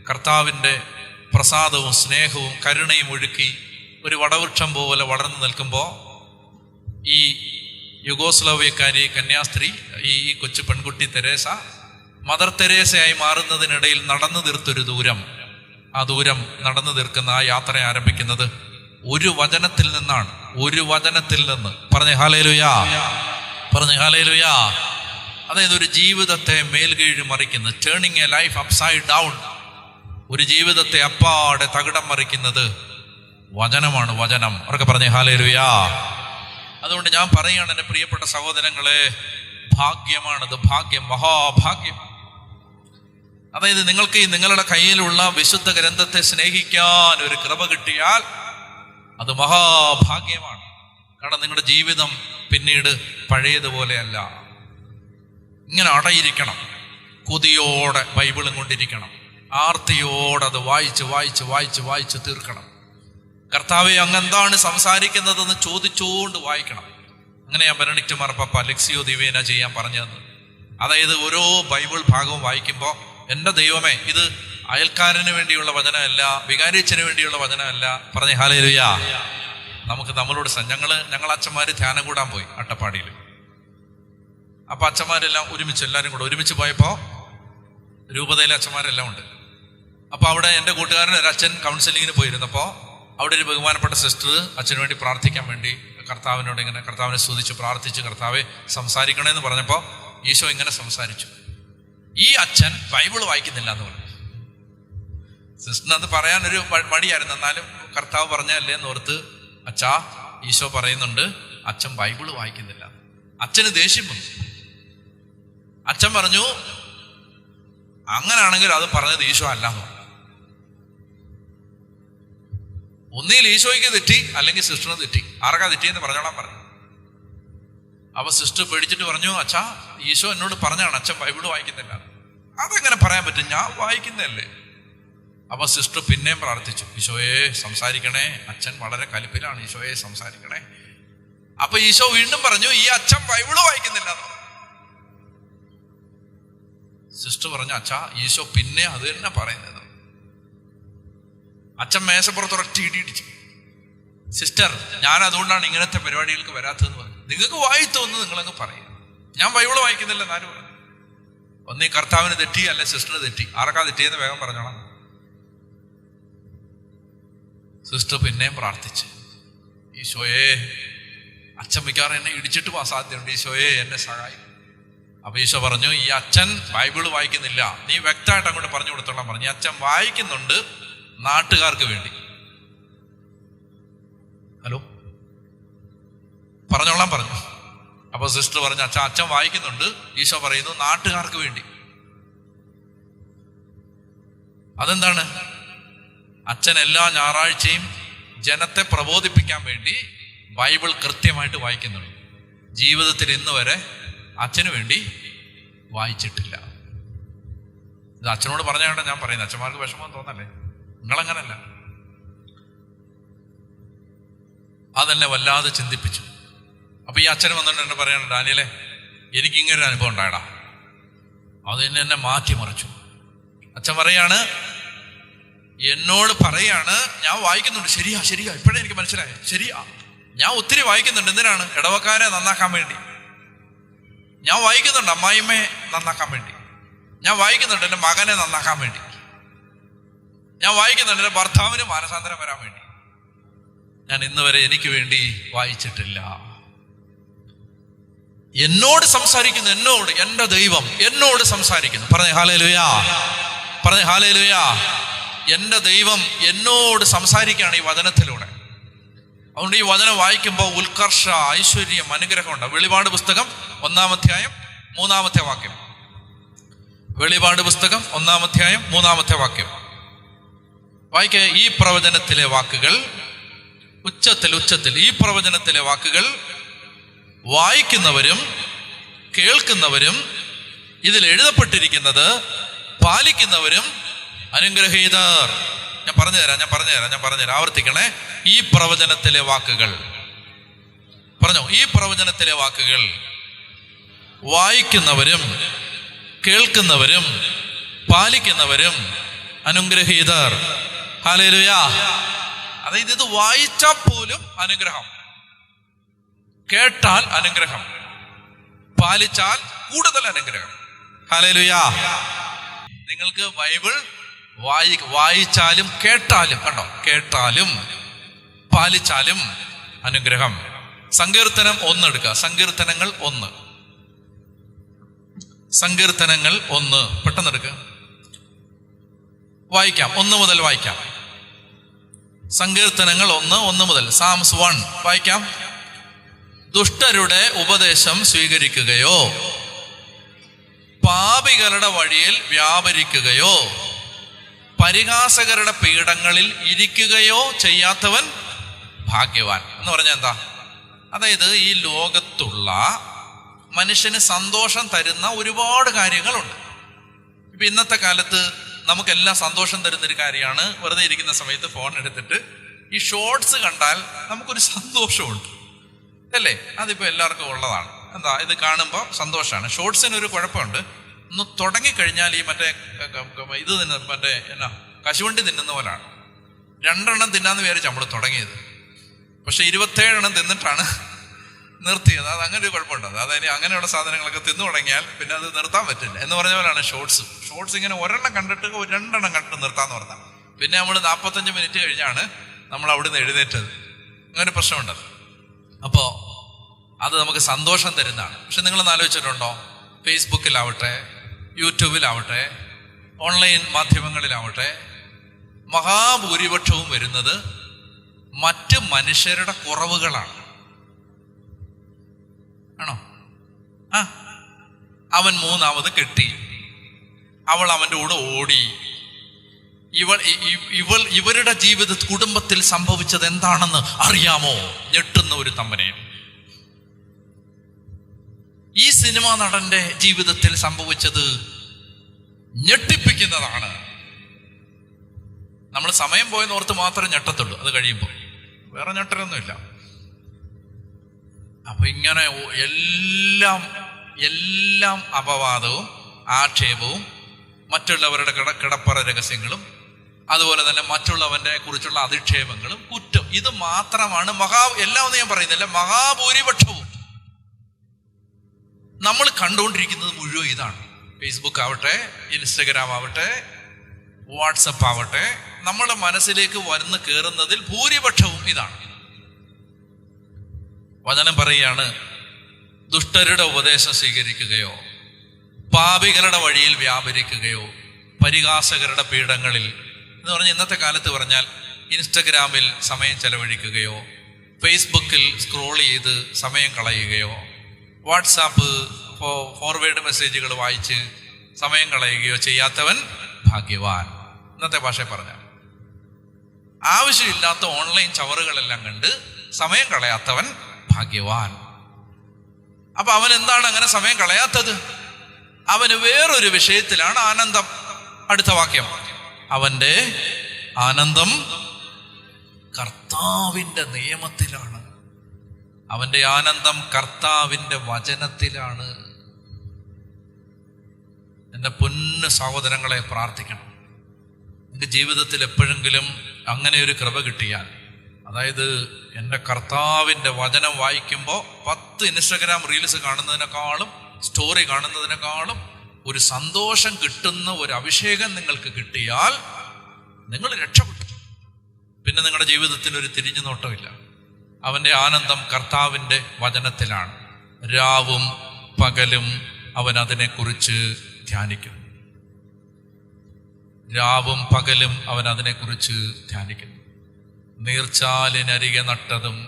കർത്താവിൻ്റെ പ്രസാദവും സ്നേഹവും കരുണയും ഒഴുക്കി ഒരു വടവൃക്ഷം പോലെ വളർന്നു നിൽക്കുമ്പോൾ ഈ യുഗോസ്ലോവ്യക്കാരി കന്യാസ്ത്രീ, ഈ കൊച്ചു പെൺകുട്ടി തെരേസ മദർ തെരേസയായി മാറുന്നതിനിടയിൽ നടന്നു തീർത്തൊരു ദൂരം. ആ ദൂരം നടന്നു തീർക്കുന്ന ആ യാത്ര ആരംഭിക്കുന്നത് ഒരു വചനത്തിൽ നിന്നാണ്. ഒരു വചനത്തിൽ നിന്ന്. പറഞ്ഞേ ഹല്ലേലൂയാ, പറഞ്ഞേ ഹല്ലേലൂയാ. അതായത് ഒരു ജീവിതത്തെ മേൽകീഴ് മറിക്കുന്നത്, turning a life upside down. ഒരു ജീവിതത്തെ അപ്പാടെ തകിടം മറിക്കുന്നത് വചനമാണ്. വചനം. അവർക്ക് പറഞ്ഞേ ഹല്ലേലൂയാ. അതുകൊണ്ട് ഞാൻ പറയുകയാണ് എൻ്റെ പ്രിയപ്പെട്ട സഹോദരങ്ങളെ, ഭാഗ്യമാണത്. ഭാഗ്യം, മഹാഭാഗ്യം. അതായത് നിങ്ങൾക്ക് ഈ നിങ്ങളുടെ കയ്യിലുള്ള വിശുദ്ധ ഗ്രന്ഥത്തെ സ്നേഹിക്കാൻ ഒരു കൃപ കിട്ടിയാൽ അത് മഹാഭാഗ്യമാണ്. കാരണം നിങ്ങളുടെ ജീവിതം പിന്നീട് പഴയതുപോലെയല്ല. ഇങ്ങനെ അടയിരിക്കണം, കൊതിയോടെ ബൈബിളും കൊണ്ടിരിക്കണം, ആർത്തിയോടെ അത് വായിച്ച് വായിച്ച് വായിച്ച് വായിച്ച് തീർക്കണം. കർത്താവെ അങ്ങെന്താണ് സംസാരിക്കുന്നതെന്ന് ചോദിച്ചുകൊണ്ട് വായിക്കണം. അങ്ങനെയാ ബെനഡിക്റ്റ് മാർപ്പാപ്പ ലെക്സിയോ ദിവ്യേന ചെയ്യാൻ പറഞ്ഞു തന്നത്. അതായത് ഓരോ ബൈബിൾ ഭാഗവും വായിക്കുമ്പോൾ എൻ്റെ ദൈവമേ, ഇത് അയൽക്കാരന് വേണ്ടിയുള്ള വചനമല്ല, വികാരിച്ചന് വേണ്ടിയുള്ള വചനമല്ല. പറഞ്ഞേ ഹല്ലേലൂയാ. നമുക്ക് നമ്മളോട് ഞങ്ങൾ അച്ഛന്മാര് ധ്യാനം കൂടാൻ പോയി അട്ടപ്പാടിയിൽ. അപ്പൊ അച്ഛന്മാരെല്ലാം എല്ലാവരും കൂടെ ഒരുമിച്ച് പോയപ്പോൾ രൂപതയിലെ അച്ഛന്മാരെല്ലാം ഉണ്ട്. അപ്പൊ അവിടെ എൻ്റെ കൂട്ടുകാരൻ ഒരു അച്ഛൻ കൗൺസിലിങ്ങിന് പോയിരുന്നപ്പോൾ അവിടെ ഒരു ബഹുമാനപ്പെട്ട സിസ്റ്റർ അച്ഛന് വേണ്ടി പ്രാർത്ഥിക്കാൻ വേണ്ടി കർത്താവിനോട് ഇങ്ങനെ കർത്താവിനെ സ്തുതിച്ച് പ്രാർത്ഥിച്ച് കർത്താവെ സംസാരിക്കണമെന്ന് പറഞ്ഞപ്പോൾ ഈശോ ഇങ്ങനെ സംസാരിച്ചു. ഈ അച്ഛൻ ബൈബിൾ വായിക്കുന്നില്ല എന്ന് പറഞ്ഞു. സിസ്റ്ററിന് അത് പറയാനൊരു മടിയായിരുന്നു. എന്നാലും കർത്താവ് പറഞ്ഞല്ലേ എന്ന് ഓർത്ത്, അച്ഛാ ഈശോ പറയുന്നുണ്ട് അച്ഛൻ ബൈബിൾ വായിക്കുന്നില്ല. അച്ഛന് ദേഷ്യം വന്നു. അച്ഛൻ പറഞ്ഞു, അങ്ങനാണെങ്കിൽ അത് പറഞ്ഞത് ഈശോ അല്ല എന്ന് പറഞ്ഞു. ഒന്നിയിൽ ഈശോയ്ക്ക് തെറ്റി, അല്ലെങ്കിൽ സിസ്റ്ററിന് തെറ്റി. ആർക്കാ തെറ്റിയെന്ന് പറഞ്ഞോളാൻ പറഞ്ഞു. അപ്പൊ സിസ്റ്റർ പേടിച്ചിട്ട് പറഞ്ഞു, അച്ഛാ ഈശോ എന്നോട് പറഞ്ഞാണ് അച്ഛൻ ബൈബിൾ വായിക്കുന്നില്ല. അതെങ്ങനെ പറയാൻ പറ്റും, ഞാൻ വായിക്കുന്നതല്ലേ. അപ്പൊ സിസ്റ്റർ പിന്നെയും പ്രാർത്ഥിച്ചു, ഈശോയെ സംസാരിക്കണേ, അച്ഛൻ വളരെ കലിപ്പിലാണ്, ഈശോയെ സംസാരിക്കണേ. അപ്പൊ ഈശോ വീണ്ടും പറഞ്ഞു, ഈ അച്ഛൻ ബൈബിള് വായിക്കുന്നില്ല എന്ന് പറഞ്ഞു. സിസ്റ്റർ പറഞ്ഞു, അച്ഛാ ഈശോ പിന്നെ അത് തന്നെ പറയുന്നത്. അച്ഛൻ മേശപ്പുറത്തൊരൊറ്റ ഇടിച്ചു. സിസ്റ്റർ, ഞാൻ അതുകൊണ്ടാണ് ഇങ്ങനത്തെ പരിപാടികൾക്ക് വരാത്തതെന്ന് പറഞ്ഞു. നിങ്ങൾക്ക് വായിത്തോന്ന് നിങ്ങളങ്ങ് പറയുക, ഞാൻ ബൈബിള് വായിക്കുന്നില്ല എന്നാലും പറഞ്ഞു. ഒന്നീ കർത്താവിന് തെറ്റി, അല്ലെ സിസ്റ്ററിന് തെറ്റി. ആർക്കാ തെറ്റിയെന്ന് വേഗം പറഞ്ഞോളാം. സിസ്റ്റർ പിന്നെയും പ്രാർത്ഥിച്ച്, ഈശോയെ അച്ഛൻ മിക്കാറും എന്നെ ഇടിച്ചിട്ട് പോകാൻ സാധ്യതയുണ്ട്, ഈശോയെ എന്നെ സഹായിക്കും. അപ്പൊ ഈശോ പറഞ്ഞു, ഈ അച്ഛൻ ബൈബിള് വായിക്കുന്നില്ല, നീ വ്യക്തമായിട്ട് അങ്ങോട്ട് പറഞ്ഞു കൊടുത്തോളാം പറഞ്ഞു. ഈ അച്ഛൻ വായിക്കുന്നുണ്ട് നാട്ടുകാർക്ക് വേണ്ടി. ഹലോ, പറഞ്ഞോളാം പറഞ്ഞു. അപ്പൊ സിസ്റ്റർ പറഞ്ഞു, അച്ഛൻ വായിക്കുന്നുണ്ട്, ഈശോ പറയുന്നു നാട്ടുകാർക്ക് വേണ്ടി. അതെന്താണ്? അച്ഛൻ എല്ലാ ഞായറാഴ്ചയും ജനത്തെ പ്രബോധിപ്പിക്കാൻ വേണ്ടി ബൈബിൾ കൃത്യമായിട്ട് വായിക്കുന്നുണ്ട്. ജീവിതത്തിൽ ഇന്ന് വരെ അച്ഛന് വേണ്ടി വായിച്ചിട്ടില്ല. ഇത് അച്ഛനോട് പറഞ്ഞാണ് ഞാൻ പറയുന്നത്. അച്ഛന്മാർക്ക് വിഷമം തോന്നല്ലേ? നിങ്ങളങ്ങനല്ല. അതെന്നെ വല്ലാതെ ചിന്തിപ്പിച്ചു. അപ്പൊ ഈ അച്ഛന് വന്നിട്ട് എന്നെ പറയണം, ഡാനിയലെ എനിക്കിങ്ങനൊരു അനുഭവം ഉണ്ടായടാ, അത് എന്നെ മാറ്റിമറിച്ചു. അച്ഛൻ പറയാണ്, എന്നോട് പറയാണ്, ഞാൻ വായിക്കുന്നുണ്ട്, ശരിയാ ശരിയാ, ഇപ്പോഴേ എനിക്ക് മനസ്സിലായി, ശരിയാ, ഞാൻ ഒത്തിരി വായിക്കുന്നുണ്ട്. എന്തിനാണ്? ഇടവക്കാരെ നന്നാക്കാൻ വേണ്ടി. ഞാൻ വായിക്കുന്നുണ്ട് അമ്മായിമ്മയെ നന്നാക്കാൻ വേണ്ടി. ഞാൻ വായിക്കുന്നുണ്ട് എൻ്റെ മകനെ നന്നാക്കാൻ വേണ്ടി. ഞാൻ വായിക്കുന്നുണ്ട് എൻ്റെ ഭർത്താവിന് മാനസാന്തരം വരാൻ വേണ്ടി. ഞാൻ ഇന്ന് വരെ എനിക്ക് വേണ്ടി വായിച്ചിട്ടില്ല. എന്നോട് സംസാരിക്കുന്നു, എന്നോട് എൻ്റെ ദൈവം എന്നോട് സംസാരിക്കുന്നു. പറഞ്ഞേ ഹല്ലേലൂയാ, പറഞ്ഞേ ഹല്ലേലൂയാ. എൻ്റെ ദൈവം എന്നോട് സംസാരിക്കുകയാണ് ഈ വചനത്തിലൂടെ. അതുകൊണ്ട് ഈ വചനം വായിക്കുമ്പോൾ ഉത്കർഷ, ഐശ്വര്യം, അനുഗ്രഹം ഉണ്ട്. വെളിപാട് പുസ്തകം 1-ാം അധ്യായം 3-ാമത്തെ വാക്യം. വെളിപാട് പുസ്തകം 1-ാം അധ്യായം 3-ാമത്തെ വാക്യം വായിക്കേ. ഈ പ്രവചനത്തിലെ വാക്കുകൾ, ഉച്ചത്തിൽ ഈ പ്രവചനത്തിലെ വാക്കുകൾ വായിക്കുന്നവരും കേൾക്കുന്നവരും ഇതിൽ എഴുതപ്പെട്ടിരിക്കുന്നത് പാലിക്കുന്നവരും അനുഗ്രഹീതർ. ഞാൻ പറഞ്ഞുതരാം. ആവർത്തിക്കണേ. ഈ പ്രവചനത്തിലെ വാക്കുകൾ പറഞ്ഞോ. ഈ പ്രവചനത്തിലെ വാക്കുകൾ വായിക്കുന്നവരും കേൾക്കുന്നവരും പാലിക്കുന്നവരും അനുഗ്രഹീതർ. ഹല്ലേലൂയ. അതായത് ഇത് വായിച്ചാൽ പോലും അനുഗ്രഹം, കേട്ടാൽ അനുഗ്രഹം, പാലിച്ചാൽ കൂടുതൽ അനുഗ്രഹം. ഹല്ലേലൂയാ. നിങ്ങൾക്ക് ബൈബിൾ വായിച്ചാലും കേട്ടാലും, കണ്ടോ, കേട്ടാലും പാലിച്ചാലും അനുഗ്രഹം. സങ്കീർത്തനം 1 എടുക്കുക. സങ്കീർത്തനങ്ങൾ 1 പെട്ടെന്ന് എടുക്കുക. വായിക്കാം, 1 മുതൽ വായിക്കാം. സങ്കീർത്തനങ്ങൾ 1 മുതൽ. സാംസ് 1 വായിക്കാം. ദുഷ്ടരുടെ ഉപദേശം സ്വീകരിക്കുകയോ പാപികളുടെ വഴിയിൽ വ്യാപരിക്കുകയോ പരിഹാസകരുടെ പീഠങ്ങളിൽ ഇരിക്കുകയോ ചെയ്യാത്തവൻ ഭാഗ്യവാൻ. എന്ന് പറഞ്ഞാൽ എന്താ? അതായത് ഈ ലോകത്തുള്ള മനുഷ്യന് സന്തോഷം തരുന്ന ഒരുപാട് കാര്യങ്ങളുണ്ട്. ഇപ്പൊ ഇന്നത്തെ കാലത്ത് നമുക്കെല്ലാം സന്തോഷം തരുന്നൊരു കാര്യമാണ് വെറുതെ ഇരിക്കുന്ന സമയത്ത് ഫോൺ എടുത്തിട്ട് ഈ ഷോർട്സ് കണ്ടാൽ നമുക്കൊരു സന്തോഷമുണ്ട്, അല്ലേ? അതിപ്പോൾ എല്ലാവർക്കും ഉള്ളതാണ്. എന്താ, ഇത് കാണുമ്പോൾ സന്തോഷമാണ്. ഷോർട്സിനൊരു കുഴപ്പമുണ്ട്, ഒന്ന് തുടങ്ങിക്കഴിഞ്ഞാൽ ഈ മറ്റേ ഇത് മറ്റേ കശുവണ്ടി തിന്നുന്ന പോലാണ്. 2 എണ്ണം തിന്നാന്ന് വിചാരിച്ച് നമ്മൾ തുടങ്ങിയത്, പക്ഷെ 27 എണ്ണം തിന്നിട്ടാണ് നിർത്തിയത്. അത് അങ്ങനെ ഒരു കുഴപ്പമുണ്ട്. അതായത് അങ്ങനെയുള്ള സാധനങ്ങളൊക്കെ തിന്നു തുടങ്ങിയാൽ പിന്നെ അത് നിർത്താൻ പറ്റില്ല എന്ന് പറഞ്ഞ പോലെയാണ് ഷോർട്സ് ഇങ്ങനെ 1 എണ്ണം കണ്ടിട്ട് 2 എണ്ണം കണ്ടിട്ട് നിർത്താന്ന് പറഞ്ഞാൽ പിന്നെ നമ്മൾ 45 മിനിറ്റ് കഴിഞ്ഞാണ് നമ്മൾ അവിടുന്ന് എഴുന്നേറ്റത്. അങ്ങനെ പ്രശ്നമുണ്ടത്. അപ്പോൾ അത് നമുക്ക് സന്തോഷം തരുന്നതാണ്. പക്ഷെ നിങ്ങളൊന്ന് ആലോചിച്ചിട്ടുണ്ടോ? ഫേസ്ബുക്കിലാവട്ടെ, യൂട്യൂബിലാവട്ടെ, ഓൺലൈൻ മാധ്യമങ്ങളിലാവട്ടെ, മഹാഭൂരിപക്ഷവും വരുന്നത് മറ്റ് മനുഷ്യരുടെ കുറവുകളാണ്. ആണോ? അവൻ 3ാമത് കെട്ടി, അവൾ അവൻ്റെ കൂടെ ഓടി, ഇവരുടെ കുടുംബത്തിൽ സംഭവിച്ചത് എന്താണെന്ന് അറിയാമോ? ഞെട്ടുന്ന ഒരു തമ്പനയിൽ. ഈ സിനിമാ നടന്റെ ജീവിതത്തിൽ സംഭവിച്ചത് ഞെട്ടിപ്പിക്കുന്നതാണ്. നമ്മൾ സമയം പോയെന്ന് ഓർത്ത് മാത്രമേ ഞെട്ടത്തുള്ളൂ. അത് കഴിയുമ്പോൾ വേറെ ഞെട്ടലൊന്നുമില്ല. അപ്പൊ ഇങ്ങനെ എല്ലാം അപവാദവും ആക്ഷേപവും മറ്റുള്ളവരുടെ കിടപ്പറ രഹസ്യങ്ങളും അതുപോലെ തന്നെ മറ്റുള്ളവന്റെ കുറിച്ചുള്ള അധിക്ഷേപങ്ങളും കുറ്റം, ഇത് മാത്രമാണ് എല്ലാം ഒന്നും ഞാൻ പറയുന്നില്ല, മഹാഭൂരിപക്ഷവും നമ്മൾ കണ്ടുകൊണ്ടിരിക്കുന്നത് മുഴുവൻ ഇതാണ്. ഫേസ്ബുക്ക് ആവട്ടെ, ഇൻസ്റ്റഗ്രാം ആവട്ടെ, വാട്സപ്പ് ആവട്ടെ, നമ്മുടെ മനസ്സിലേക്ക് വന്ന് കയറുന്നതിൽ ഭൂരിപക്ഷവും ഇതാണ്. വചനം പറയുകയാണ്, ദുഷ്ടരുടെ ഉപദേശം സ്വീകരിക്കുകയോ പാപികളുടെ വഴിയിൽ വ്യാപരിക്കുകയോ പരിഹാസകരുടെ പീഠങ്ങളിൽ, എന്ന് പറഞ്ഞാൽ ഇന്നത്തെ കാലത്ത് പറഞ്ഞാൽ ഇൻസ്റ്റഗ്രാമിൽ സമയം ചെലവഴിക്കുകയോ ഫേസ്ബുക്കിൽ സ്ക്രോൾ ചെയ്ത് സമയം കളയുകയോ വാട്സാപ്പ് ഫോർവേഡ് മെസ്സേജുകൾ വായിച്ച് സമയം കളയുകയോ ചെയ്യാത്തവൻ ഭാഗ്യവാൻ. ഇന്നത്തെ ഭാഷയിൽ പറഞ്ഞാൽ ആവശ്യമില്ലാത്ത ഓൺലൈൻ ചവറുകളെല്ലാം കണ്ട് സമയം കളയാത്തവൻ ഭാഗ്യവാൻ. അപ്പൊ അവൻ എന്താണ് അങ്ങനെ സമയം കളയാത്തത്? അവന് വേറൊരു വിഷയത്തിലാണ് ആനന്ദം. അടുത്ത വാക്യം, അവന്റെ ആനന്ദം കർത്താവിന്റെ നിയമത്തിലാണ്. അവന്റെ ആനന്ദം കർത്താവിന്റെ വചനത്തിലാണ്. എൻ്റെ പൊന്നു സഹോദരങ്ങളെ, പ്രാർത്ഥിക്കണം. എൻ്റെ ജീവിതത്തിൽ എപ്പോഴെങ്കിലും അങ്ങനെ ഒരു കൃപ കിട്ടിയാൽ, അതായത് എൻ്റെ കർത്താവിൻ്റെ വചനം വായിക്കുമ്പോൾ 10 ഇൻസ്റ്റഗ്രാം റീൽസ് കാണുന്നതിനേക്കാളും സ്റ്റോറി കാണുന്നതിനേക്കാളും ഒരു സന്തോഷം കിട്ടുന്ന ഒരു അഭിഷേകം നിങ്ങൾക്ക് കിട്ടിയാൽ നിങ്ങൾ രക്ഷപ്പെട്ടു. പിന്നെ നിങ്ങളുടെ ജീവിതത്തിൽ ഒരു തിരിഞ്ഞു നോട്ടമില്ല. അവൻ്റെ ആനന്ദം കർത്താവിൻ്റെ വചനത്തിലാണ്. രാവും പകലും അവൻ അതിനെക്കുറിച്ച് ധ്യാനിക്കുന്നു. രാവും പകലും അവൻ അതിനെക്കുറിച്ച് ധ്യാനിക്കുന്നു. നീർച്ചാലിനരികെ നട്ടതും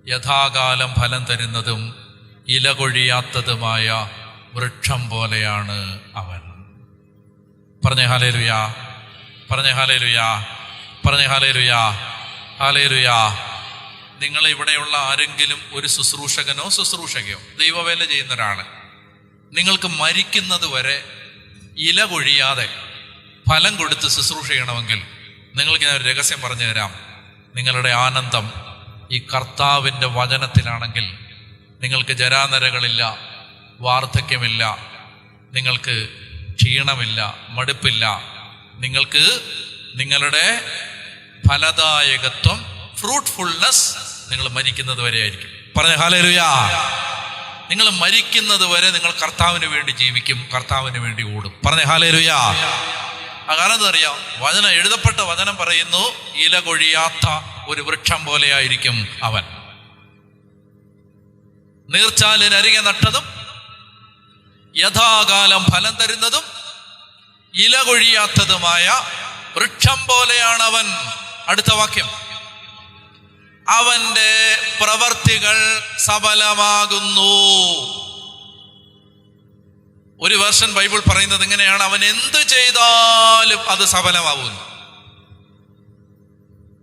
യഥാകാലം ഫലം തരുന്നതും ഇല കൊഴിയാത്തതുമായ വൃക്ഷം പോലെയാണ് അവൻ. പറഞ്ഞേ ഹല്ലേലൂയാ, പറഞ്ഞേ ഹല്ലേലൂയാ, പറഞ്ഞേ ഹല്ലേലൂയാ, ഹല്ലേലൂയാ. നിങ്ങൾ ഇവിടെയുള്ള ആരെങ്കിലും ഒരു ശുശ്രൂഷകനോ ശുശ്രൂഷകയോ ദൈവവേല ചെയ്യുന്ന ഒരാൾ, നിങ്ങൾക്ക് മരിക്കുന്നത് വരെ ഇല കൊഴിയാതെ ഫലം കൊടുത്ത് ശുശ്രൂഷ ചെയ്യണമെങ്കിൽ നിങ്ങൾക്ക് ഞാൻ ഒരു രഹസ്യം പറഞ്ഞു തരാം. നിങ്ങളുടെ ആനന്ദം ഈ കർത്താവിൻ്റെ വചനത്തിലാണെങ്കിൽ നിങ്ങൾക്ക് ജരാനരകളില്ല, വാർദ്ധക്യമില്ല, നിങ്ങൾക്ക് ക്ഷീണമില്ല, മടുപ്പില്ല. നിങ്ങൾക്ക് നിങ്ങളുടെ ഫലദായകത്വം, ഫ്രൂട്ട്ഫുൾനെസ് നിങ്ങൾ മരിക്കുന്നത് വരെ ആയിരിക്കും. പറഞ്ഞ ഹല്ലേലൂയാ. നിങ്ങൾ മരിക്കുന്നത് വരെ നിങ്ങൾ കർത്താവിന് വേണ്ടി ജീവിക്കും, കർത്താവിന് വേണ്ടി ഓടും. പറഞ്ഞ ഹല്ലേലൂയാ. ആ കാരണം എന്താ അറിയാം? വചനം, എഴുതപ്പെട്ട വചനം പറയുന്നു, ഇല കൊഴിയാത്ത ഒരു വൃക്ഷം പോലെയായിരിക്കും അവൻ. നീർച്ചാലിനരികെ നട്ടതും യഥാകാലം ഫലം തരുന്നതും ഇല കൊഴിയാത്തതുമായ വൃക്ഷം പോലെയാണ് അവൻ. അടുത്ത വാക്യം, അവന്റെ പ്രവർത്തികൾ സഫലമാകുന്നു. ഒരു വേർഷൻ ബൈബിൾ പറയുന്നത് ഇങ്ങനെയാണ്, അവൻ എന്ത് ചെയ്താലും അത് സഫലമാവുന്നു.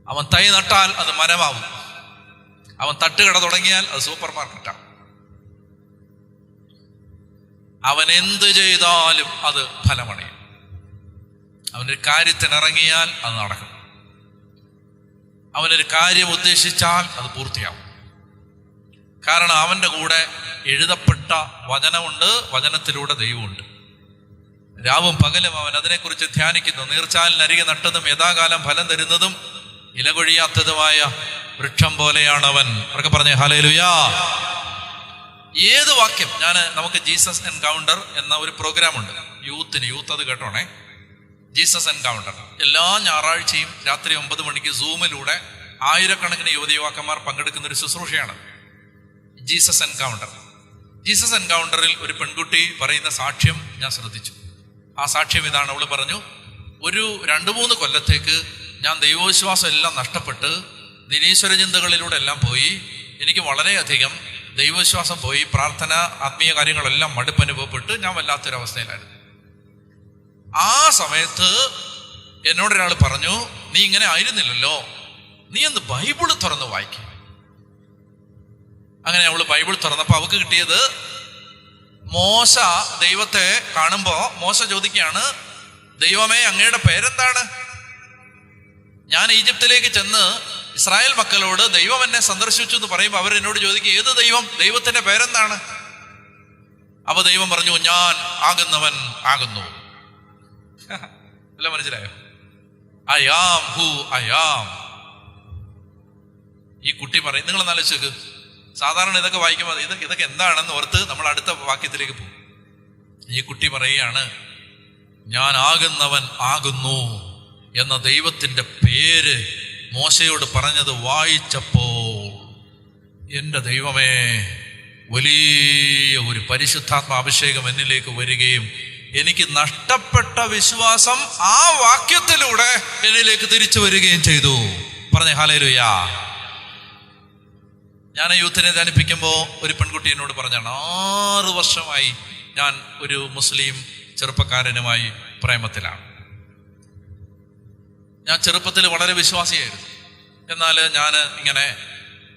അവൻ തൈ നട്ടാൽ അത് മരമാവും, അവൻ തട്ടുകട തുടങ്ങിയാൽ അത് സൂപ്പർ മാർക്കറ്റാണ്. അവൻ എന്ത് ചെയ്താലും അത് ഫലമടയും. അവനൊരു കാര്യത്തിനിറങ്ങിയാൽ അത് നടക്കും. അവനൊരു കാര്യം ഉദ്ദേശിച്ചാൽ അത് പൂർത്തിയാവും. കാരണം അവൻ്റെ കൂടെ എഴുതപ്പെട്ട വചനമുണ്ട്, വചനത്തിലൂടെ ദൈവമുണ്ട്. രാവും പകലും അവൻ അതിനെക്കുറിച്ച് ധ്യാനിക്കുന്നു. നീർച്ചാലിനരികെ നട്ടതും യഥാകാലം ഫലം തരുന്നതും ഇല കൊഴിയാത്തതുമായ വൃക്ഷം പോലെയാണ് അവൻ. അവർക്ക് പറഞ്ഞേ ഹല്ലേലൂയാ. ഏത് വാക്യം നമുക്ക് ജീസസ് എൻകൗണ്ടർ എന്ന ഒരു പ്രോഗ്രാം ഉണ്ട് യൂത്ത് അത് കേട്ടോണേ. ജീസസ് എൻകൗണ്ടർ എല്ലാ ഞായറാഴ്ചയും രാത്രി 9 മണിക്ക് സൂമിലൂടെ ആയിരക്കണക്കിന് യുവതിയുവാക്കന്മാർ പങ്കെടുക്കുന്ന ഒരു ശുശ്രൂഷയാണ് ജീസസ് എൻകൗണ്ടർ. ജീസസ് എൻകൗണ്ടറിൽ ഒരു പെൺകുട്ടി പറയുന്ന സാക്ഷ്യം ഞാൻ ശ്രദ്ധിച്ചു. ആ സാക്ഷ്യം ഇതാണ്. അവള് പറഞ്ഞു, ഒരു 2-3 കൊല്ലത്തേക്ക് ഞാൻ ദൈവവിശ്വാസം എല്ലാം നഷ്ടപ്പെട്ട് നിരീശ്വര ചിന്തകളിലൂടെ എല്ലാം പോയി. എനിക്ക് വളരെയധികം ദൈവവിശ്വാസം പോയി, പ്രാർത്ഥന, ആത്മീയ കാര്യങ്ങളെല്ലാം മടുപ്പനുഭവപ്പെട്ട് ഞാൻ വല്ലാത്തൊരവസ്ഥയിലായിരുന്നു. ആ സമയത്ത് എന്നോടൊരാൾ പറഞ്ഞു, നീ ഇങ്ങനെ ആയിരുന്നില്ലല്ലോ, നീ ഒന്ന് ബൈബിള് തുറന്ന് വായിക്കും. അങ്ങനെ അവള് ബൈബിൾ തുറന്നപ്പോൾ അവൾക്ക് കിട്ടിയത്, മോശ ദൈവത്തെ കാണുമ്പോൾ മോശ ചോദിക്കുകയാണ്, ദൈവമേ അങ്ങയുടെ പേരെന്താണ്? ഞാൻ ഈജിപ്തിലേക്ക് ചെന്ന് ഇസ്രായേൽ മക്കളോട് ദൈവം എന്നെ സന്ദർശിച്ചു എന്ന് പറയുമ്പോൾ അവർ എന്നോട് ചോദിക്കും, ഏത് ദൈവം? ദൈവത്തിന്റെ പേരെന്താണ്? അപ്പൊ ദൈവം പറഞ്ഞു, ഞാൻ ആകുന്നവൻ ആകുന്നു. അല്ല, മനസ്സിലായോ? I am who I am. ഈ കുട്ടി പറയും, നിങ്ങൾ ആലോചിച്ച്, സാധാരണ ഇതൊക്കെ വായിക്കുമ്പോൾ ഇതൊക്കെ എന്താണെന്ന് ഓർത്ത് നമ്മൾ അടുത്ത വാക്യത്തിലേക്ക് പോകും. ഈ കുട്ടി പറയുകയാണ്, ഞാൻ ആകുന്നവൻ ആകുന്നു എന്ന ദൈവത്തിന്റെ പേര് മോശയോട് പറഞ്ഞത് വായിച്ചപ്പോൾ എൻ്റെ ദൈവമേ, വലിയ ഒരു പരിശുദ്ധാത്മ അഭിഷേകം എന്നിലേക്ക് വരികയും എനിക്ക് നഷ്ടപ്പെട്ട വിശ്വാസം ആ വാക്യത്തിലൂടെ എന്നിലേക്ക് തിരിച്ചു വരികയും ചെയ്തു. പറഞ്ഞേ ഹല്ലേലൂയാ. ഞാൻ യൂത്തിനെ ധ്യാനിപ്പിക്കുമ്പോൾ ഒരു പെൺകുട്ടി എന്നോട് പറഞ്ഞാണ്, 6 വർഷമായി ഞാൻ ഒരു മുസ്ലിം ചെറുപ്പക്കാരനുമായി പ്രേമത്തിലാണ്. ഞാൻ ചെറുപ്പത്തിൽ വളരെ വിശ്വാസിയായിരുന്നു. എന്നാൽ ഞാൻ ഇങ്ങനെ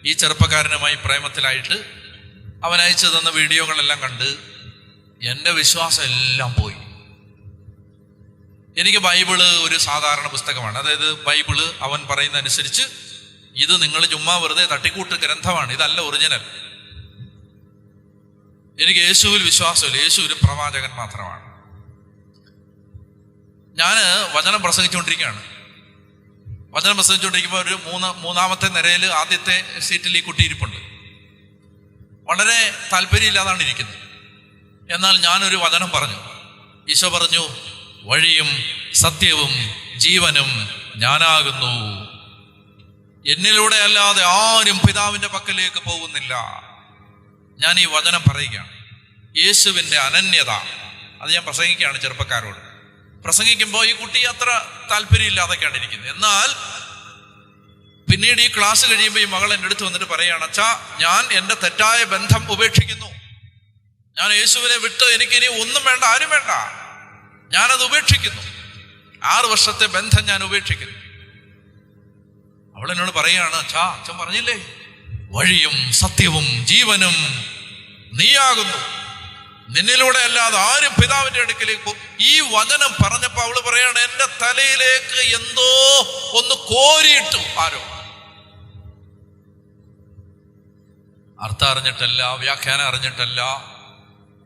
ഈ ചെറുപ്പക്കാരനുമായി പ്രേമത്തിലായിട്ട് അവൻ അയച്ചു തന്ന വീഡിയോകളെല്ലാം കണ്ട് എൻ്റെ വിശ്വാസം എല്ലാം പോയി. എനിക്ക് ബൈബിള് ഒരു സാധാരണ പുസ്തകമാണ്. അതായത് ബൈബിള് അവൻ പറയുന്ന അനുസരിച്ച് ഇത് നിങ്ങൾ ചുമ്മാ വെറുതെ തട്ടിക്കൂട്ട് ഗ്രന്ഥമാണ്, ഇതല്ല ഒറിജിനൽ. എനിക്ക് യേശുവിൽ വിശ്വാസമില്ല, യേശു ഒരു പ്രവാചകൻ മാത്രമാണ്. ഞാൻ വചനം പ്രസംഗിച്ചുകൊണ്ടിരിക്കുകയാണ്. വചനം പ്രസംഗിച്ചുകൊണ്ടിരിക്കുമ്പോൾ ഒരു മൂന്നാമത്തെ നിരയിൽ ആദ്യത്തെ സീറ്റിൽ ഈ കുട്ടി ഇരിപ്പുണ്ട്. വളരെ താല്പര്യമില്ലാതാണ് ഇരിക്കുന്നത്. എന്നാൽ ഞാനൊരു വചനം പറഞ്ഞു. ഈശോ പറഞ്ഞു, വഴിയും സത്യവും ജീവനും ഞാനാകുന്നു, എന്നിലൂടെ അല്ലാതെ ആരും പിതാവിന്റെ പക്കലേക്ക് പോകുന്നില്ല. ഞാൻ ഈ വചനം പറയുകയാണ്. യേശുവിൻ്റെ അനന്യത അത് ഞാൻ പ്രസംഗിക്കുകയാണ് ചെറുപ്പക്കാരോട്. പ്രസംഗിക്കുമ്പോൾ ഈ കുട്ടി അത്ര താല്പര്യമില്ലാതൊക്കെയാണ് ഇരിക്കുന്നത്. എന്നാൽ പിന്നീട് ഈ ക്ലാസ് കഴിയുമ്പോൾ ഈ മകൾ എൻ്റെ അടുത്ത് വന്നിട്ട് പറയുകയാണ്, അച്ഛാ, ഞാൻ എൻ്റെ തെറ്റായ ബന്ധം ഉപേക്ഷിക്കുന്നു. ഞാൻ യേശുവിനെ വിട്ട് എനിക്കിനി ഒന്നും വേണ്ട, ആരും വേണ്ട, ഞാനത് ഉപേക്ഷിക്കുന്നു. 6 വർഷത്തെ ബന്ധം ഞാൻ ഉപേക്ഷിക്കുന്നു. അവൾ എന്നോട് പറയുകയാണ്, അച്ഛൻ പറഞ്ഞില്ലേ, വഴിയും സത്യവും ജീവനും നീയാകുന്നു, നിന്നിലൂടെ അല്ലാതെ ആരും പിതാവിന്റെ അടുക്കലേക്ക് പോകും. ഈ വചനം പറഞ്ഞപ്പോ അവള് പറയാണ്, എന്റെ തലയിലേക്ക് എന്തോ ഒന്ന് കോരിയിട്ടു ആരോ. അർത്ഥം അറിഞ്ഞിട്ടല്ല, വ്യാഖ്യാനം അറിഞ്ഞിട്ടല്ല,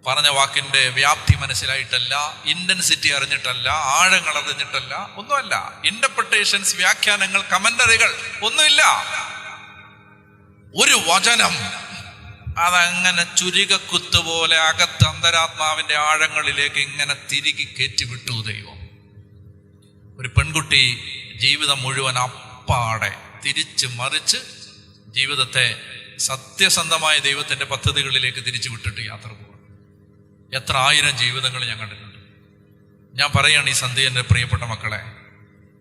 പറഞ്ഞ വാക്കിന്റെ വ്യാപ്തി മനസ്സിലായിട്ടല്ല, ഇന്റൻസിറ്റി അറിഞ്ഞിട്ടല്ല, ആഴങ്ങൾ അറിഞ്ഞിട്ടല്ല, ഒന്നുമല്ല. ഇന്റർപ്രിട്ടേഷൻസ്, വ്യാഖ്യാനങ്ങൾ, കമന്ററികൾ ഒന്നുമില്ല. ഒരു വചനം അതങ്ങനെ ചുരികക്കുത്ത് പോലെ അകത്ത് അന്തരാത്മാവിൻ്റെ ആഴങ്ങളിലേക്ക് ഇങ്ങനെ തിരികെ കയറ്റി വിട്ടു ദൈവം. ഒരു പെൺകുട്ടി ജീവിതം മുഴുവൻ അപ്പാടെ തിരിച്ച് മറിച്ച് ജീവിതത്തെ സത്യസന്ധമായ ദൈവത്തിൻ്റെ പദ്ധതികളിലേക്ക് തിരിച്ചു വിട്ടിട്ട് യാത്ര പോകും. എത്ര ആയിരം ജീവിതങ്ങൾ ഞാൻ കണ്ടിട്ടുണ്ട്. ഞാൻ പറയുകയാണ് ഈ സന്ധ്യ, എൻ്റെ പ്രിയപ്പെട്ട മക്കളെ,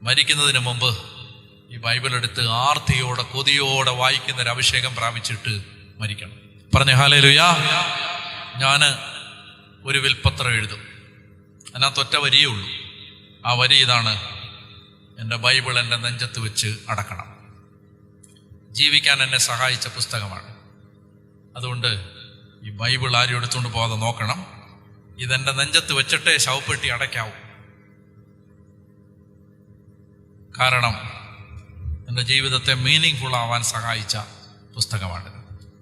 മരിക്കുന്നതിന് മുമ്പ് ഈ ബൈബിൾ എടുത്ത് ആർത്തിയോടെ കൊതിയോടെ വായിക്കുന്നൊരു അഭിഷേകം പ്രാപിച്ചിട്ട് മരിക്കണം. പറഞ്ഞ ഹല്ലേലൂയ. ഞാൻ ഒരു വിൽപ്പത്രം എഴുതും, അതിനകത്ത് ഒറ്റ വരിയേ ഉള്ളൂ. ആ വരി ഇതാണ്: എൻ്റെ ബൈബിൾ എൻ്റെ നെഞ്ചത്ത് വെച്ച് അടക്കണം. ജീവിക്കാൻ എന്നെ സഹായിച്ച പുസ്തകമാണ്. അതുകൊണ്ട് ഈ ബൈബിൾ ആരും എടുത്തുകൊണ്ട് പോകാതെ നോക്കണം. ഇതെൻ്റെ നെഞ്ചത്ത് വെച്ചിട്ടേ ശവപ്പെട്ടി അടയ്ക്കാവൂ. കാരണം എൻ്റെ ജീവിതത്തെ മീനിങ് ഫുൾ ആവാൻ സഹായിച്ച പുസ്തകമാണ്.